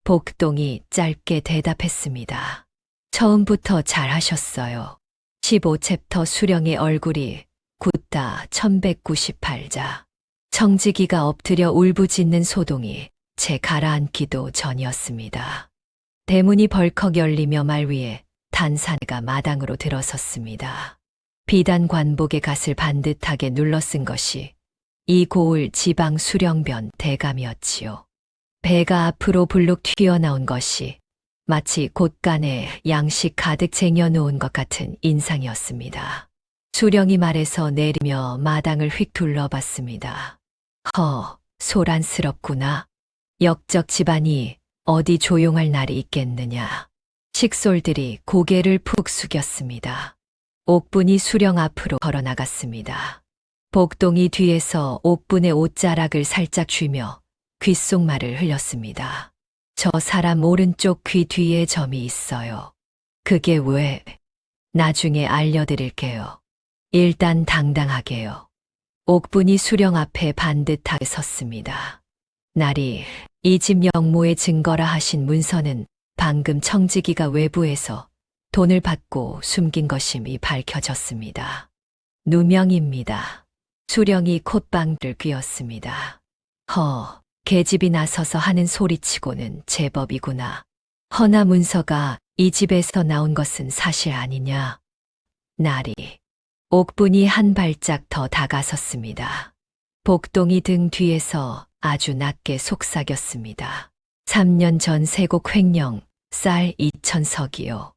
복동이 짧게 대답했습니다. 처음부터 잘하셨어요. 15챕터 수령의 얼굴이 굳다 1198자. 청지기가 엎드려 울부짖는 소동이 제 가라앉기도 전이었습니다. 대문이 벌컥 열리며 말 위에 단사가 마당으로 들어섰습니다. 비단 관복의 갓을 반듯하게 눌러 쓴 것이 이 고을 지방 수령변 대감이었지요. 배가 앞으로 불룩 튀어나온 것이 마치 곳간에 양식 가득 쟁여놓은 것 같은 인상이었습니다. 수령이 말에서 내리며 마당을 휙 둘러봤습니다. 소란스럽구나. 역적 집안이 어디 조용할 날이 있겠느냐. 식솔들이 고개를 푹 숙였습니다. 옥분이 수령 앞으로 걸어나갔습니다. 복동이 뒤에서 옥분의 옷자락을 살짝 쥐며 귓속말을 흘렸습니다. 저 사람 오른쪽 귀 뒤에 점이 있어요. 그게 왜? 나중에 알려드릴게요. 일단 당당하게요. 옥분이 수령 앞에 반듯하게 섰습니다. 날이 이 집 영모의 증거라 하신 문서는 방금 청지기가 외부에서 돈을 받고 숨긴 것임이 밝혀졌습니다. 누명입니다. 수령이 콧방귀를 뀌었습니다. 계집이 나서서 하는 소리치고는 제법이구나. 허나 문서가 이 집에서 나온 것은 사실 아니냐. 날이 옥분이 한 발짝 더 다가섰습니다. 복동이 등 뒤에서 아주 낮게 속삭였습니다. 3년 전 세곡 횡령, 쌀 2,000석이요.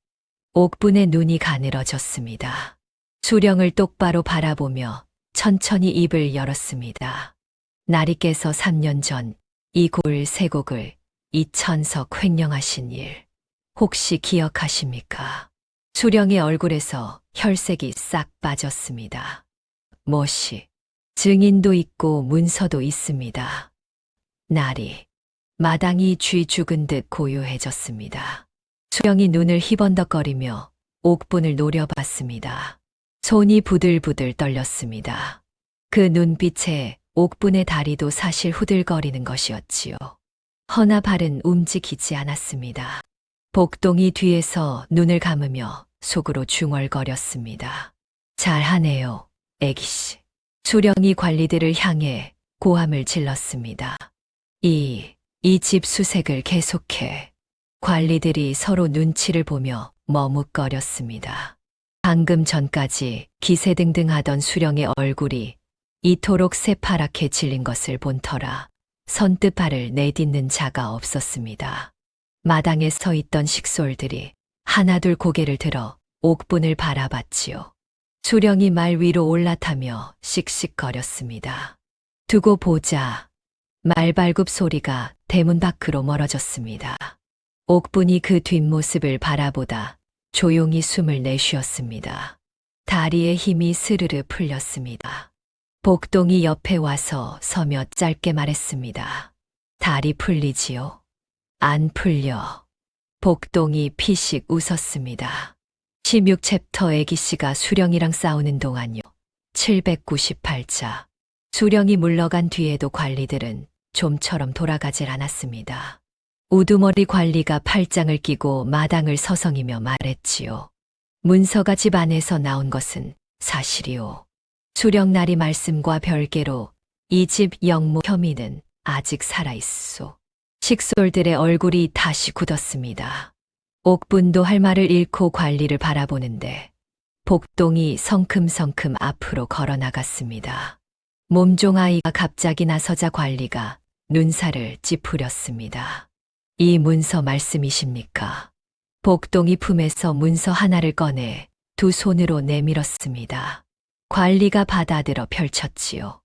옥분의 눈이 가늘어졌습니다. 수령을 똑바로 바라보며 천천히 입을 열었습니다. 나리께서 3년 전 이 골 세곡을 2,000석 횡령하신 일, 혹시 기억하십니까? 수령의 얼굴에서 혈색이 싹 빠졌습니다. 뭐시, 증인도 있고 문서도 있습니다. 날이, 마당이 쥐 죽은 듯 고요해졌습니다. 수령이 눈을 희번덕거리며 옥분을 노려봤습니다. 손이 부들부들 떨렸습니다. 그 눈빛에 옥분의 다리도 사실 후들거리는 것이었지요. 허나 발은 움직이지 않았습니다. 복동이 뒤에서 눈을 감으며 속으로 중얼거렸습니다. 잘하네요, 애기씨. 수령이 관리들을 향해 고함을 질렀습니다. 이 집 수색을 계속해. 관리들이 서로 눈치를 보며 머뭇거렸습니다. 방금 전까지 기세등등하던 수령의 얼굴이 이토록 새파랗게 질린 것을 본 터라 선뜻 발을 내딛는 자가 없었습니다. 마당에 서 있던 식솔들이 하나둘 고개를 들어 옥분을 바라봤지요. 수령이 말 위로 올라타며 씩씩거렸습니다. 두고 보자. 말발굽 소리가 대문 밖으로 멀어졌습니다. 옥분이 그 뒷모습을 바라보다 조용히 숨을 내쉬었습니다. 다리에 힘이 스르르 풀렸습니다. 복동이 옆에 와서 서며 짧게 말했습니다. 다리 풀리지요? 안 풀려. 복동이 피식 웃었습니다. 16챕터 애기씨가 수령이랑 싸우는 동안요. 798자. 수령이 물러간 뒤에도 관리들은 좀처럼 돌아가질 않았습니다. 우두머리 관리가 팔짱을 끼고 마당을 서성이며 말했지요. 문서가 집 안에서 나온 것은 사실이오. 수령날이 말씀과 별개로 이 집 영모 혐의는 아직 살아있소. 식솔들의 얼굴이 다시 굳었습니다. 옥분도 할 말을 잃고 관리를 바라보는데 복동이 성큼성큼 앞으로 걸어나갔습니다. 몸종아이가 갑자기 나서자 관리가 눈살을 찌푸렸습니다. 이 문서 말씀이십니까? 복동이 품에서 문서 하나를 꺼내 두 손으로 내밀었습니다. 관리가 받아들어 펼쳤지요.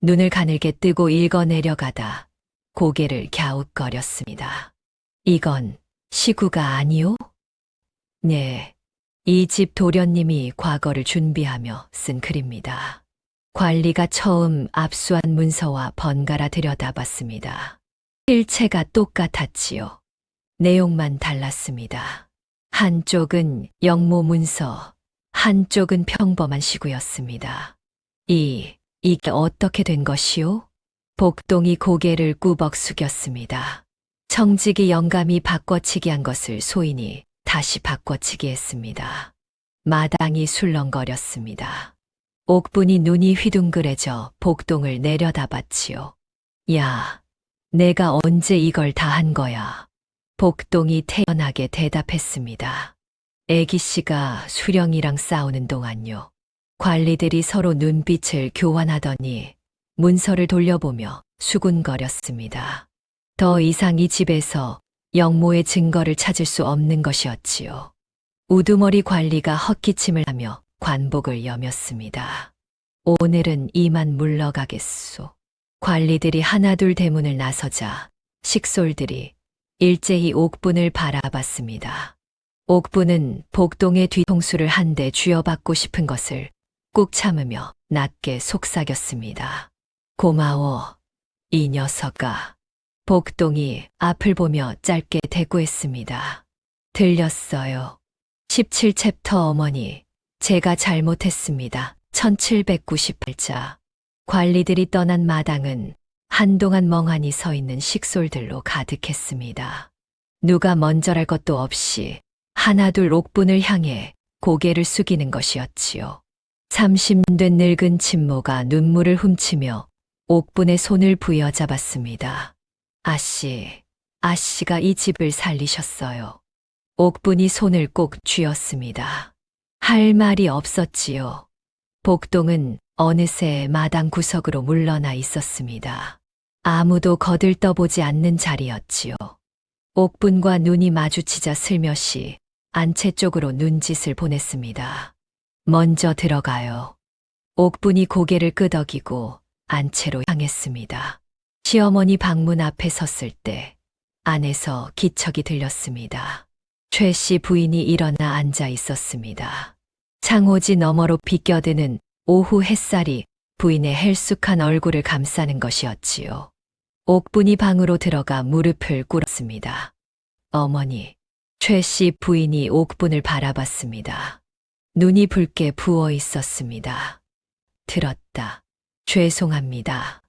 눈을 가늘게 뜨고 읽어내려가다 고개를 갸웃거렸습니다. 이건 시구가 아니오? 네, 이 집 도련님이 과거를 준비하며 쓴 글입니다. 관리가 처음 압수한 문서와 번갈아 들여다봤습니다. 일체가 똑같았지요. 내용만 달랐습니다. 한쪽은 영모 문서, 한쪽은 평범한 시구였습니다. 이게 어떻게 된 것이오? 복동이 고개를 꾸벅 숙였습니다. 청직이 영감이 바꿔치기 한 것을 소인이 다시 바꿔치기 했습니다. 마당이 술렁거렸습니다. 옥분이 눈이 휘둥그레져 복동을 내려다봤지요. 야, 내가 언제 이걸 다 한 거야? 복동이 태연하게 대답했습니다. 애기씨가 수령이랑 싸우는 동안요. 관리들이 서로 눈빛을 교환하더니 문서를 돌려보며 수군거렸습니다. 더 이상 이 집에서 영모의 증거를 찾을 수 없는 것이었지요. 우두머리 관리가 헛기침을 하며 관복을 여몄습니다. 오늘은 이만 물러가겠소. 관리들이 하나둘 대문을 나서자 식솔들이 일제히 옥분을 바라봤습니다. 옥분은 복동의 뒤통수를 한 대 쥐어받고 싶은 것을 꾹 참으며 낮게 속삭였습니다. 고마워, 이 녀석아. 복동이 앞을 보며 짧게 대꾸했습니다. 들렸어요. 17챕터 어머니, 제가 잘못했습니다. 1798자. 관리들이 떠난 마당은 한동안 멍하니 서 있는 식솔들로 가득했습니다. 누가 먼저랄 것도 없이 하나둘 옥분을 향해 고개를 숙이는 것이었지요. 30된 늙은 친모가 눈물을 훔치며 옥분의 손을 부여잡았습니다. 아씨가 이 집을 살리셨어요. 옥분이 손을 꼭 쥐었습니다. 할 말이 없었지요. 복동은 어느새 마당 구석으로 물러나 있었습니다. 아무도 거들떠보지 않는 자리였지요. 옥분과 눈이 마주치자 슬며시 안채 쪽으로 눈짓을 보냈습니다. 먼저 들어가요. 옥분이 고개를 끄덕이고 안채로 향했습니다. 시어머니 방문 앞에 섰을 때 안에서 기척이 들렸습니다. 최 씨 부인이 일어나 앉아 있었습니다. 창호지 너머로 비껴드는 오후 햇살이 부인의 헬쑥한 얼굴을 감싸는 것이었지요. 옥분이 방으로 들어가 무릎을 꿇었습니다. 어머니, 최 씨 부인이 옥분을 바라봤습니다. 눈이 붉게 부어 있었습니다. 들었다. 죄송합니다.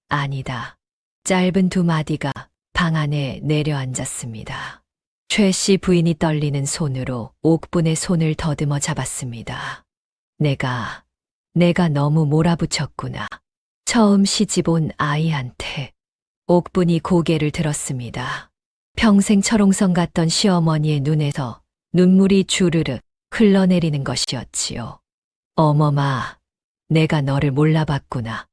아니다. 짧은 두 마디가 방 안에 내려앉았습니다. 최 씨 부인이 떨리는 손으로 옥분의 손을 더듬어 잡았습니다. 내가 너무 몰아붙였구나. 처음 시집 온 아이한테. 옥분이 고개를 들었습니다. 평생 철옹성 같던 시어머니의 눈에서 눈물이 주르르 흘러내리는 것이었지요. 어머마, 내가 너를 몰라봤구나.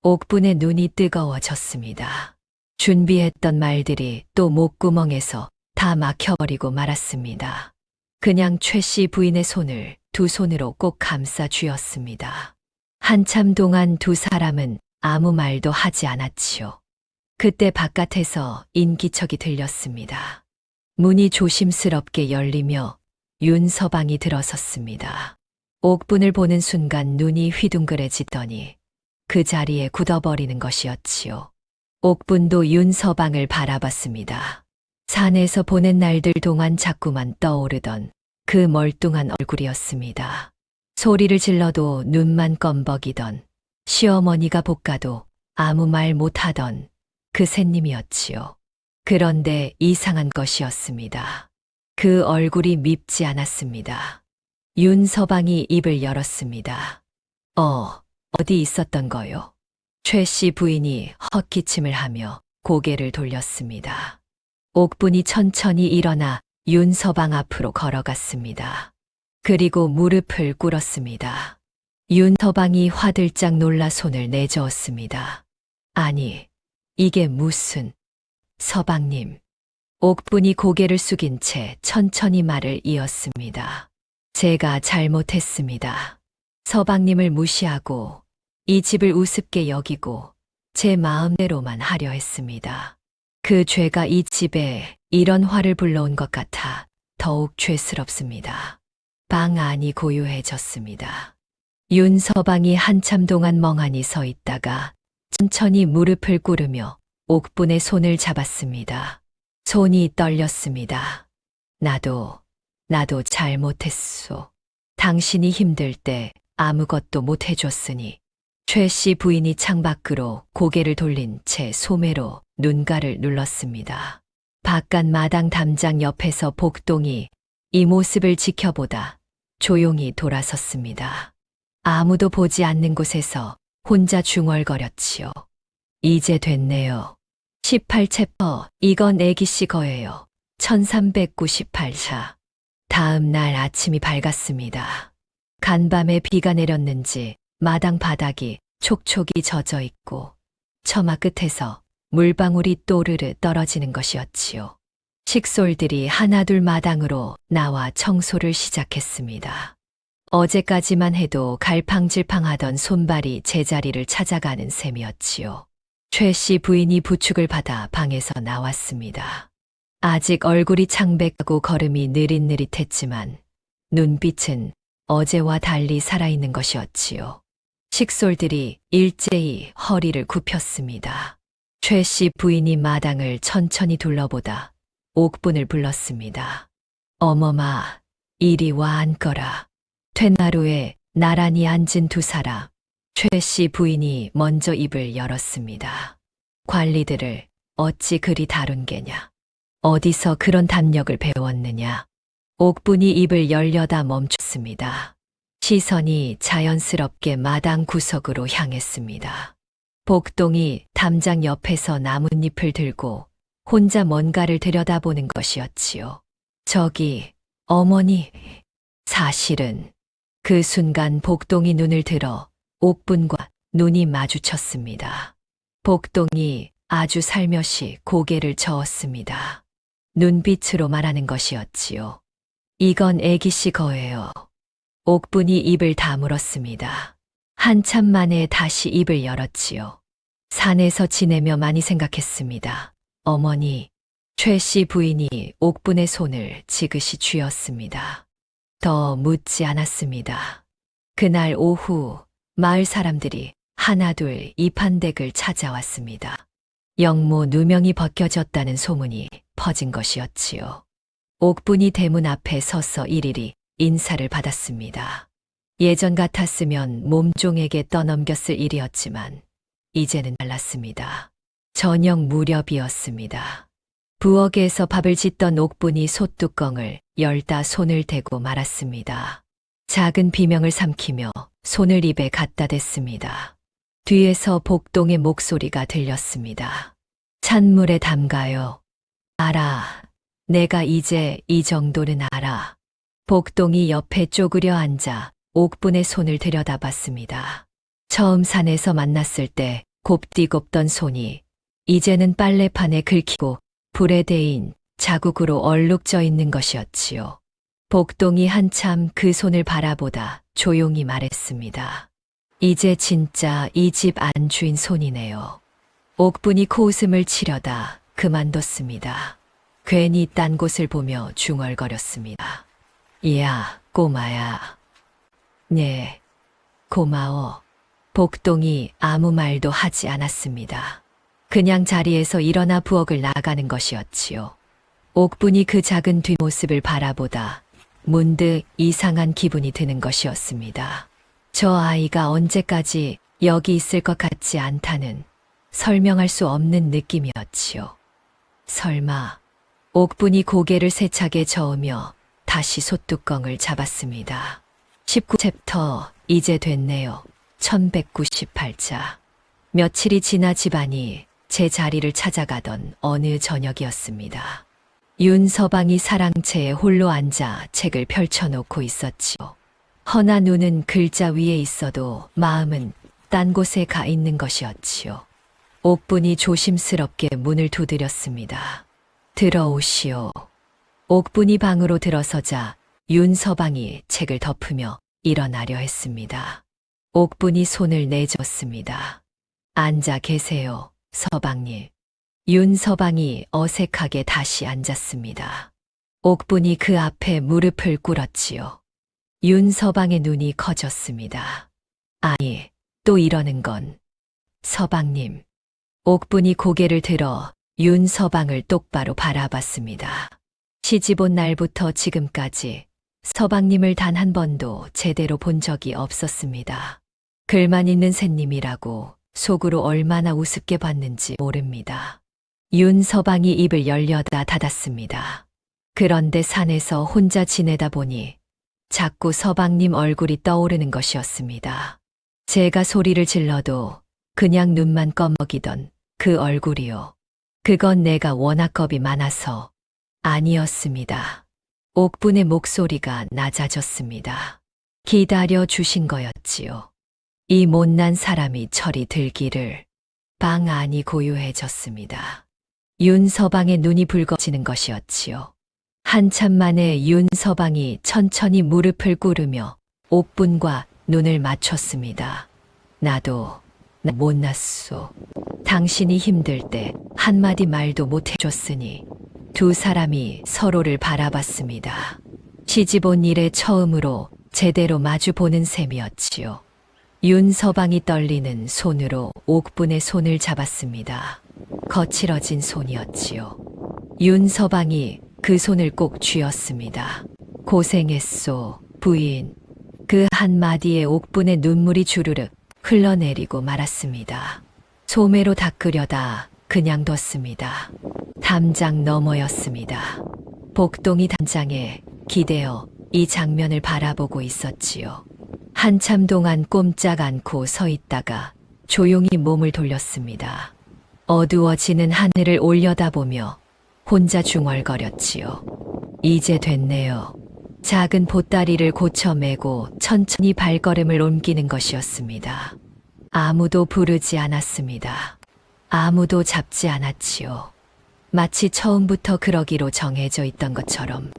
옥분의 눈이 뜨거워졌습니다. 준비했던 말들이 또 목구멍에서 다 막혀버리고 말았습니다. 그냥 최 씨 부인의 손을 두 손으로 꼭 감싸 쥐었습니다. 한참 동안 두 사람은 아무 말도 하지 않았지요. 그때 바깥에서 인기척이 들렸습니다. 문이 조심스럽게 열리며 윤서방이 들어섰습니다. 옥분을 보는 순간 눈이 휘둥그레지더니 그 자리에 굳어버리는 것이었지요. 옥분도 윤서방을 바라봤습니다. 산에서 보낸 날들 동안 자꾸만 떠오르던 그 멀뚱한 얼굴이었습니다. 소리를 질러도 눈만 껌벅이던, 시어머니가 볶아도 아무 말 못하던 그 샌님이었지요. 그런데 이상한 것이었습니다. 그 얼굴이 밉지 않았습니다. 윤서방이 입을 열었습니다. 어디 있었던 거요? 최 씨 부인이 헛기침을 하며 고개를 돌렸습니다. 옥분이 천천히 일어나 윤서방 앞으로 걸어갔습니다. 그리고 무릎을 꿇었습니다. 윤서방이 화들짝 놀라 손을 내저었습니다. 아니, 이게 무슨... 서방님. 옥분이 고개를 숙인 채 천천히 말을 이었습니다. 제가 잘못했습니다. 서방님을 무시하고 이 집을 우습게 여기고 제 마음대로만 하려 했습니다. 그 죄가 이 집에 이런 화를 불러온 것 같아 더욱 죄스럽습니다. 방 안이 고요해졌습니다. 윤서방이 한참 동안 멍하니 서 있다가 천천히 무릎을 꿇으며 옥분의 손을 잡았습니다. 손이 떨렸습니다. 나도 잘못했소. 당신이 힘들 때 아무것도 못 해줬으니. 최 씨 부인이 창밖으로 고개를 돌린 채 소매로 눈가를 눌렀습니다. 바깥 마당 담장 옆에서 복동이 이 모습을 지켜보다 조용히 돌아섰습니다. 아무도 보지 않는 곳에서 혼자 중얼거렸지요. 이제 됐네요. 18챕터 이건 애기씨 거예요. 1398차. 다음 날 아침이 밝았습니다. 간밤에 비가 내렸는지 마당 바닥이 촉촉이 젖어 있고 처마 끝에서 물방울이 또르르 떨어지는 것이었지요. 식솔들이 하나둘 마당으로 나와 청소를 시작했습니다. 어제까지만 해도 갈팡질팡하던 손발이 제자리를 찾아가는 셈이었지요. 최 씨 부인이 부축을 받아 방에서 나왔습니다. 아직 얼굴이 창백하고 걸음이 느릿느릿했지만 눈빛은 어제와 달리 살아있는 것이었지요. 식솔들이 일제히 허리를 굽혔습니다. 최 씨 부인이 마당을 천천히 둘러보다 옥분을 불렀습니다. 어머마, 이리 와 앉거라. 퇴나루에 나란히 앉은 두 사람. 최 씨 부인이 먼저 입을 열었습니다. 관리들을 어찌 그리 다룬 게냐. 어디서 그런 담력을 배웠느냐. 옥분이 입을 열려다 멈췄습니다. 시선이 자연스럽게 마당 구석으로 향했습니다. 복동이 담장 옆에서 나뭇잎을 들고 혼자 뭔가를 들여다보는 것이었지요. 저기, 어머니. 사실은 그 순간 복동이 눈을 들어 옥분과 눈이 마주쳤습니다. 복동이 아주 살며시 고개를 저었습니다. 눈빛으로 말하는 것이었지요. 이건 애기씨 거예요. 옥분이 입을 다물었습니다. 한참 만에 다시 입을 열었지요. 산에서 지내며 많이 생각했습니다. 어머니, 최 씨 부인이 옥분의 손을 지그시 쥐었습니다. 더 묻지 않았습니다. 그날 오후 마을 사람들이 하나둘 이판댁을 찾아왔습니다. 영모 누명이 벗겨졌다는 소문이 퍼진 것이었지요. 옥분이 대문 앞에 서서 일일이 인사를 받았습니다. 예전 같았으면 몸종에게 떠넘겼을 일이었지만 이제는 달랐습니다. 저녁 무렵이었습니다. 부엌에서 밥을 짓던 옥분이 솥뚜껑을 열다 손을 대고 말았습니다. 작은 비명을 삼키며 손을 입에 갖다 댔습니다. 뒤에서 복동의 목소리가 들렸습니다. 찬물에 담가요. 알아. 내가 이제 이 정도는 알아. 복동이 옆에 쪼그려 앉아 옥분의 손을 들여다봤습니다. 처음 산에서 만났을 때 곱디곱던 손이 이제는 빨래판에 긁히고 불에 대인 자국으로 얼룩져 있는 것이었지요. 복동이 한참 그 손을 바라보다 조용히 말했습니다. 이제 진짜 이 집 안주인 손이네요. 옥분이 코웃음을 치려다 그만뒀습니다. 괜히 딴 곳을 보며 중얼거렸습니다. 야, 꼬마야. 네, 고마워. 복동이 아무 말도 하지 않았습니다. 그냥 자리에서 일어나 부엌을 나가는 것이었지요. 옥분이 그 작은 뒷모습을 바라보다 문득 이상한 기분이 드는 것이었습니다. 저 아이가 언제까지 여기 있을 것 같지 않다는 설명할 수 없는 느낌이었지요. 설마. 옥분이 고개를 세차게 저으며 다시 솥뚜껑을 잡았습니다. 19챕터 이제 됐네요. 1198자. 며칠이 지나 집안이 제 자리를 찾아가던 어느 저녁이었습니다. 윤서방이 사랑채에 홀로 앉아 책을 펼쳐놓고 있었지요. 허나 눈은 글자 위에 있어도 마음은 딴 곳에 가 있는 것이었지요. 옥분이 조심스럽게 문을 두드렸습니다. 들어오시오. 옥분이 방으로 들어서자 윤서방이 책을 덮으며 일어나려 했습니다. 옥분이 손을 내줬습니다. 앉아 계세요, 서방님. 윤서방이 어색하게 다시 앉았습니다. 옥분이 그 앞에 무릎을 꿇었지요. 윤서방의 눈이 커졌습니다. 아니, 또 이러는 건. 서방님. 옥분이 고개를 들어 윤서방을 똑바로 바라봤습니다. 시집 온 날부터 지금까지 서방님을 단 한 번도 제대로 본 적이 없었습니다. 글만 있는 샌님이라고 속으로 얼마나 우습게 봤는지 모릅니다. 윤서방이 입을 열려다 닫았습니다. 그런데 산에서 혼자 지내다 보니 자꾸 서방님 얼굴이 떠오르는 것이었습니다. 제가 소리를 질러도 그냥 눈만 꺼먹이던 그 얼굴이요. 그건 내가 워낙 겁이 많아서 아니었습니다. 옥분의 목소리가 낮아졌습니다. 기다려 주신 거였지요. 이 못난 사람이 철이 들기를. 방 안이 고요해졌습니다. 윤서방의 눈이 붉어지는 것이었지요. 한참 만에 윤서방이 천천히 무릎을 꿇으며 옥분과 눈을 맞췄습니다. 나도 못났소. 당신이 힘들 때 한마디 말도 못해줬으니. 두 사람이 서로를 바라봤습니다. 시집 온 이래 처음으로 제대로 마주보는 셈이었지요. 윤서방이 떨리는 손으로 옥분의 손을 잡았습니다. 거칠어진 손이었지요. 윤서방이 그 손을 꼭 쥐었습니다. 고생했소, 부인. 그 한마디에 옥분의 눈물이 주르륵 흘러내리고 말았습니다. 소매로 닦으려다 그냥 뒀습니다. 담장 너머였습니다. 복동이 담장에 기대어 이 장면을 바라보고 있었지요. 한참 동안 꼼짝 않고 서 있다가 조용히 몸을 돌렸습니다. 어두워지는 하늘을 올려다보며 혼자 중얼거렸지요. 이제 됐네요. 작은 보따리를 고쳐매고 천천히 발걸음을 옮기는 것이었습니다. 아무도 부르지 않았습니다. 아무도 잡지 않았지요. 마치 처음부터 그러기로 정해져 있던 것처럼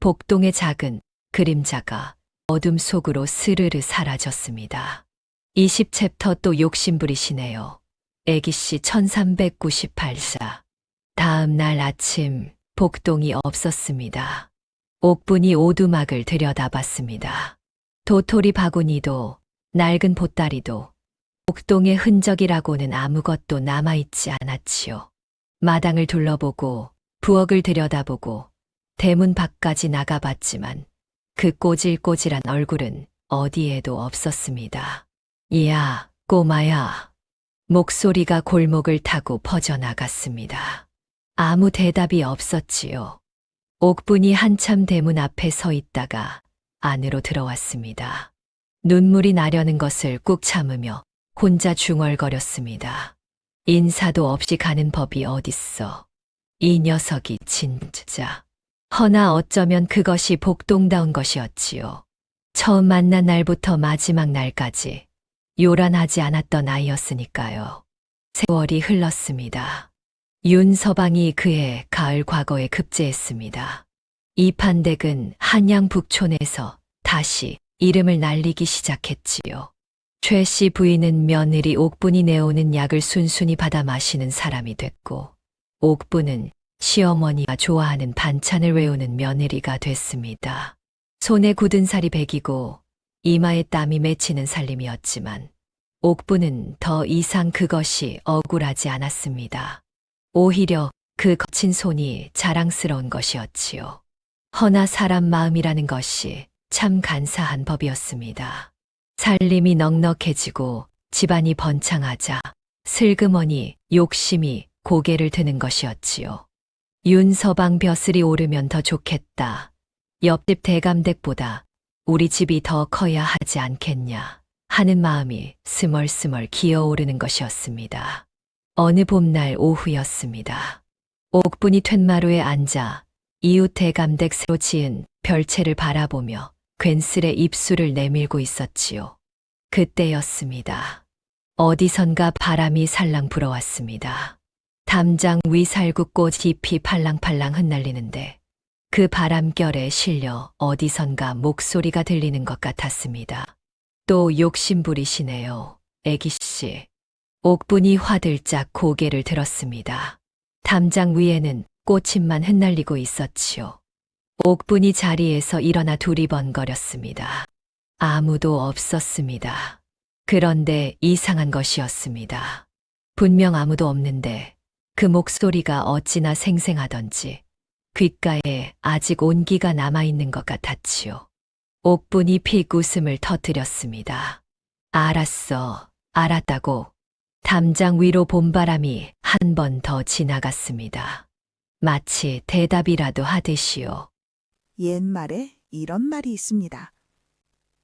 복동의 작은 그림자가 어둠 속으로 스르르 사라졌습니다. 20챕터 또 욕심부리시네요. 애기씨 1398사. 다음 날 아침 복동이 없었습니다. 옥분이 오두막을 들여다봤습니다. 도토리 바구니도 낡은 보따리도 복동의 흔적이라고는 아무것도 남아있지 않았지요. 마당을 둘러보고 부엌을 들여다보고 대문 밖까지 나가봤지만 그 꼬질꼬질한 얼굴은 어디에도 없었습니다. 이야, 꼬마야. 목소리가 골목을 타고 퍼져나갔습니다. 아무 대답이 없었지요. 옥분이 한참 대문 앞에 서 있다가 안으로 들어왔습니다. 눈물이 나려는 것을 꾹 참으며 혼자 중얼거렸습니다. 인사도 없이 가는 법이 어딨어. 이 녀석이 진짜. 허나 어쩌면 그것이 복동다운 것이었지요. 처음 만난 날부터 마지막 날까지 요란하지 않았던 아이였으니까요. 세월이 흘렀습니다. 윤서방이 그의 가을 과거에 급제했습니다. 이판댁은 한양 북촌에서 다시 이름을 날리기 시작했지요. 최 씨 부인은 며느리 옥분이 내오는 약을 순순히 받아 마시는 사람이 됐고, 옥분은 시어머니가 좋아하는 반찬을 외우는 며느리가 됐습니다. 손에 굳은 살이 배기고 이마에 땀이 맺히는 살림이었지만 옥분은 더 이상 그것이 억울하지 않았습니다. 오히려 그 거친 손이 자랑스러운 것이었지요. 허나 사람 마음이라는 것이 참 간사한 법이었습니다. 살림이 넉넉해지고 집안이 번창하자 슬그머니 욕심이 고개를 드는 것이었지요. 윤서방 벼슬이 오르면 더 좋겠다. 옆집 대감댁보다 우리 집이 더 커야 하지 않겠냐 하는 마음이 스멀스멀 기어오르는 것이었습니다. 어느 봄날 오후였습니다. 옥분이 툇마루에 앉아 이웃 대감댁 새로 지은 별채를 바라보며 괜스레 입술을 내밀고 있었지요. 그때였습니다. 어디선가 바람이 살랑 불어왔습니다. 담장 위 살구꽃 잎이 팔랑팔랑 흩날리는데 그 바람결에 실려 어디선가 목소리가 들리는 것 같았습니다. 또 욕심부리시네요, 애기씨. 옥분이 화들짝 고개를 들었습니다. 담장 위에는 꽃잎만 흩날리고 있었지요. 옥분이 자리에서 일어나 두리번거렸습니다. 아무도 없었습니다. 그런데 이상한 것이었습니다. 분명 아무도 없는데 그 목소리가 어찌나 생생하던지 귓가에 아직 온기가 남아있는 것 같았지요. 옥분이 픽 웃음을 터뜨렸습니다. 알았어, 알았다고. 담장 위로 봄바람이 한 번 더 지나갔습니다. 마치 대답이라도 하듯이요. 옛말에 이런 말이 있습니다.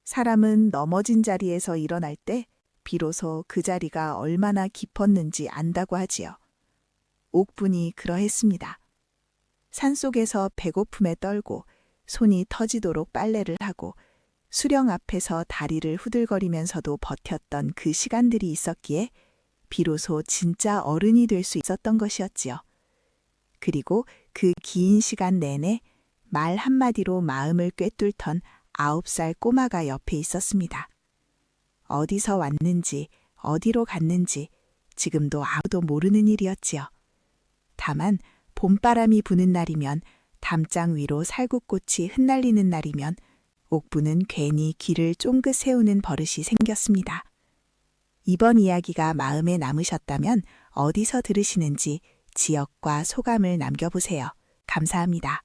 사람은 넘어진 자리에서 일어날 때 비로소 그 자리가 얼마나 깊었는지 안다고 하지요. 옥분이 그러했습니다. 산속에서 배고픔에 떨고 손이 터지도록 빨래를 하고 수령 앞에서 다리를 후들거리면서도 버텼던 그 시간들이 있었기에 비로소 진짜 어른이 될 수 있었던 것이었지요. 그리고 그 긴 시간 내내 말 한마디로 마음을 꿰뚫던 9살 꼬마가 옆에 있었습니다. 어디서 왔는지 어디로 갔는지 지금도 아무도 모르는 일이었지요. 다만 봄바람이 부는 날이면 담장 위로 살구꽃이 흩날리는 날이면 옥부는 괜히 귀를 쫑긋 세우는 버릇이 생겼습니다. 이번 이야기가 마음에 남으셨다면 어디서 들으시는지 지역과 소감을 남겨보세요. 감사합니다.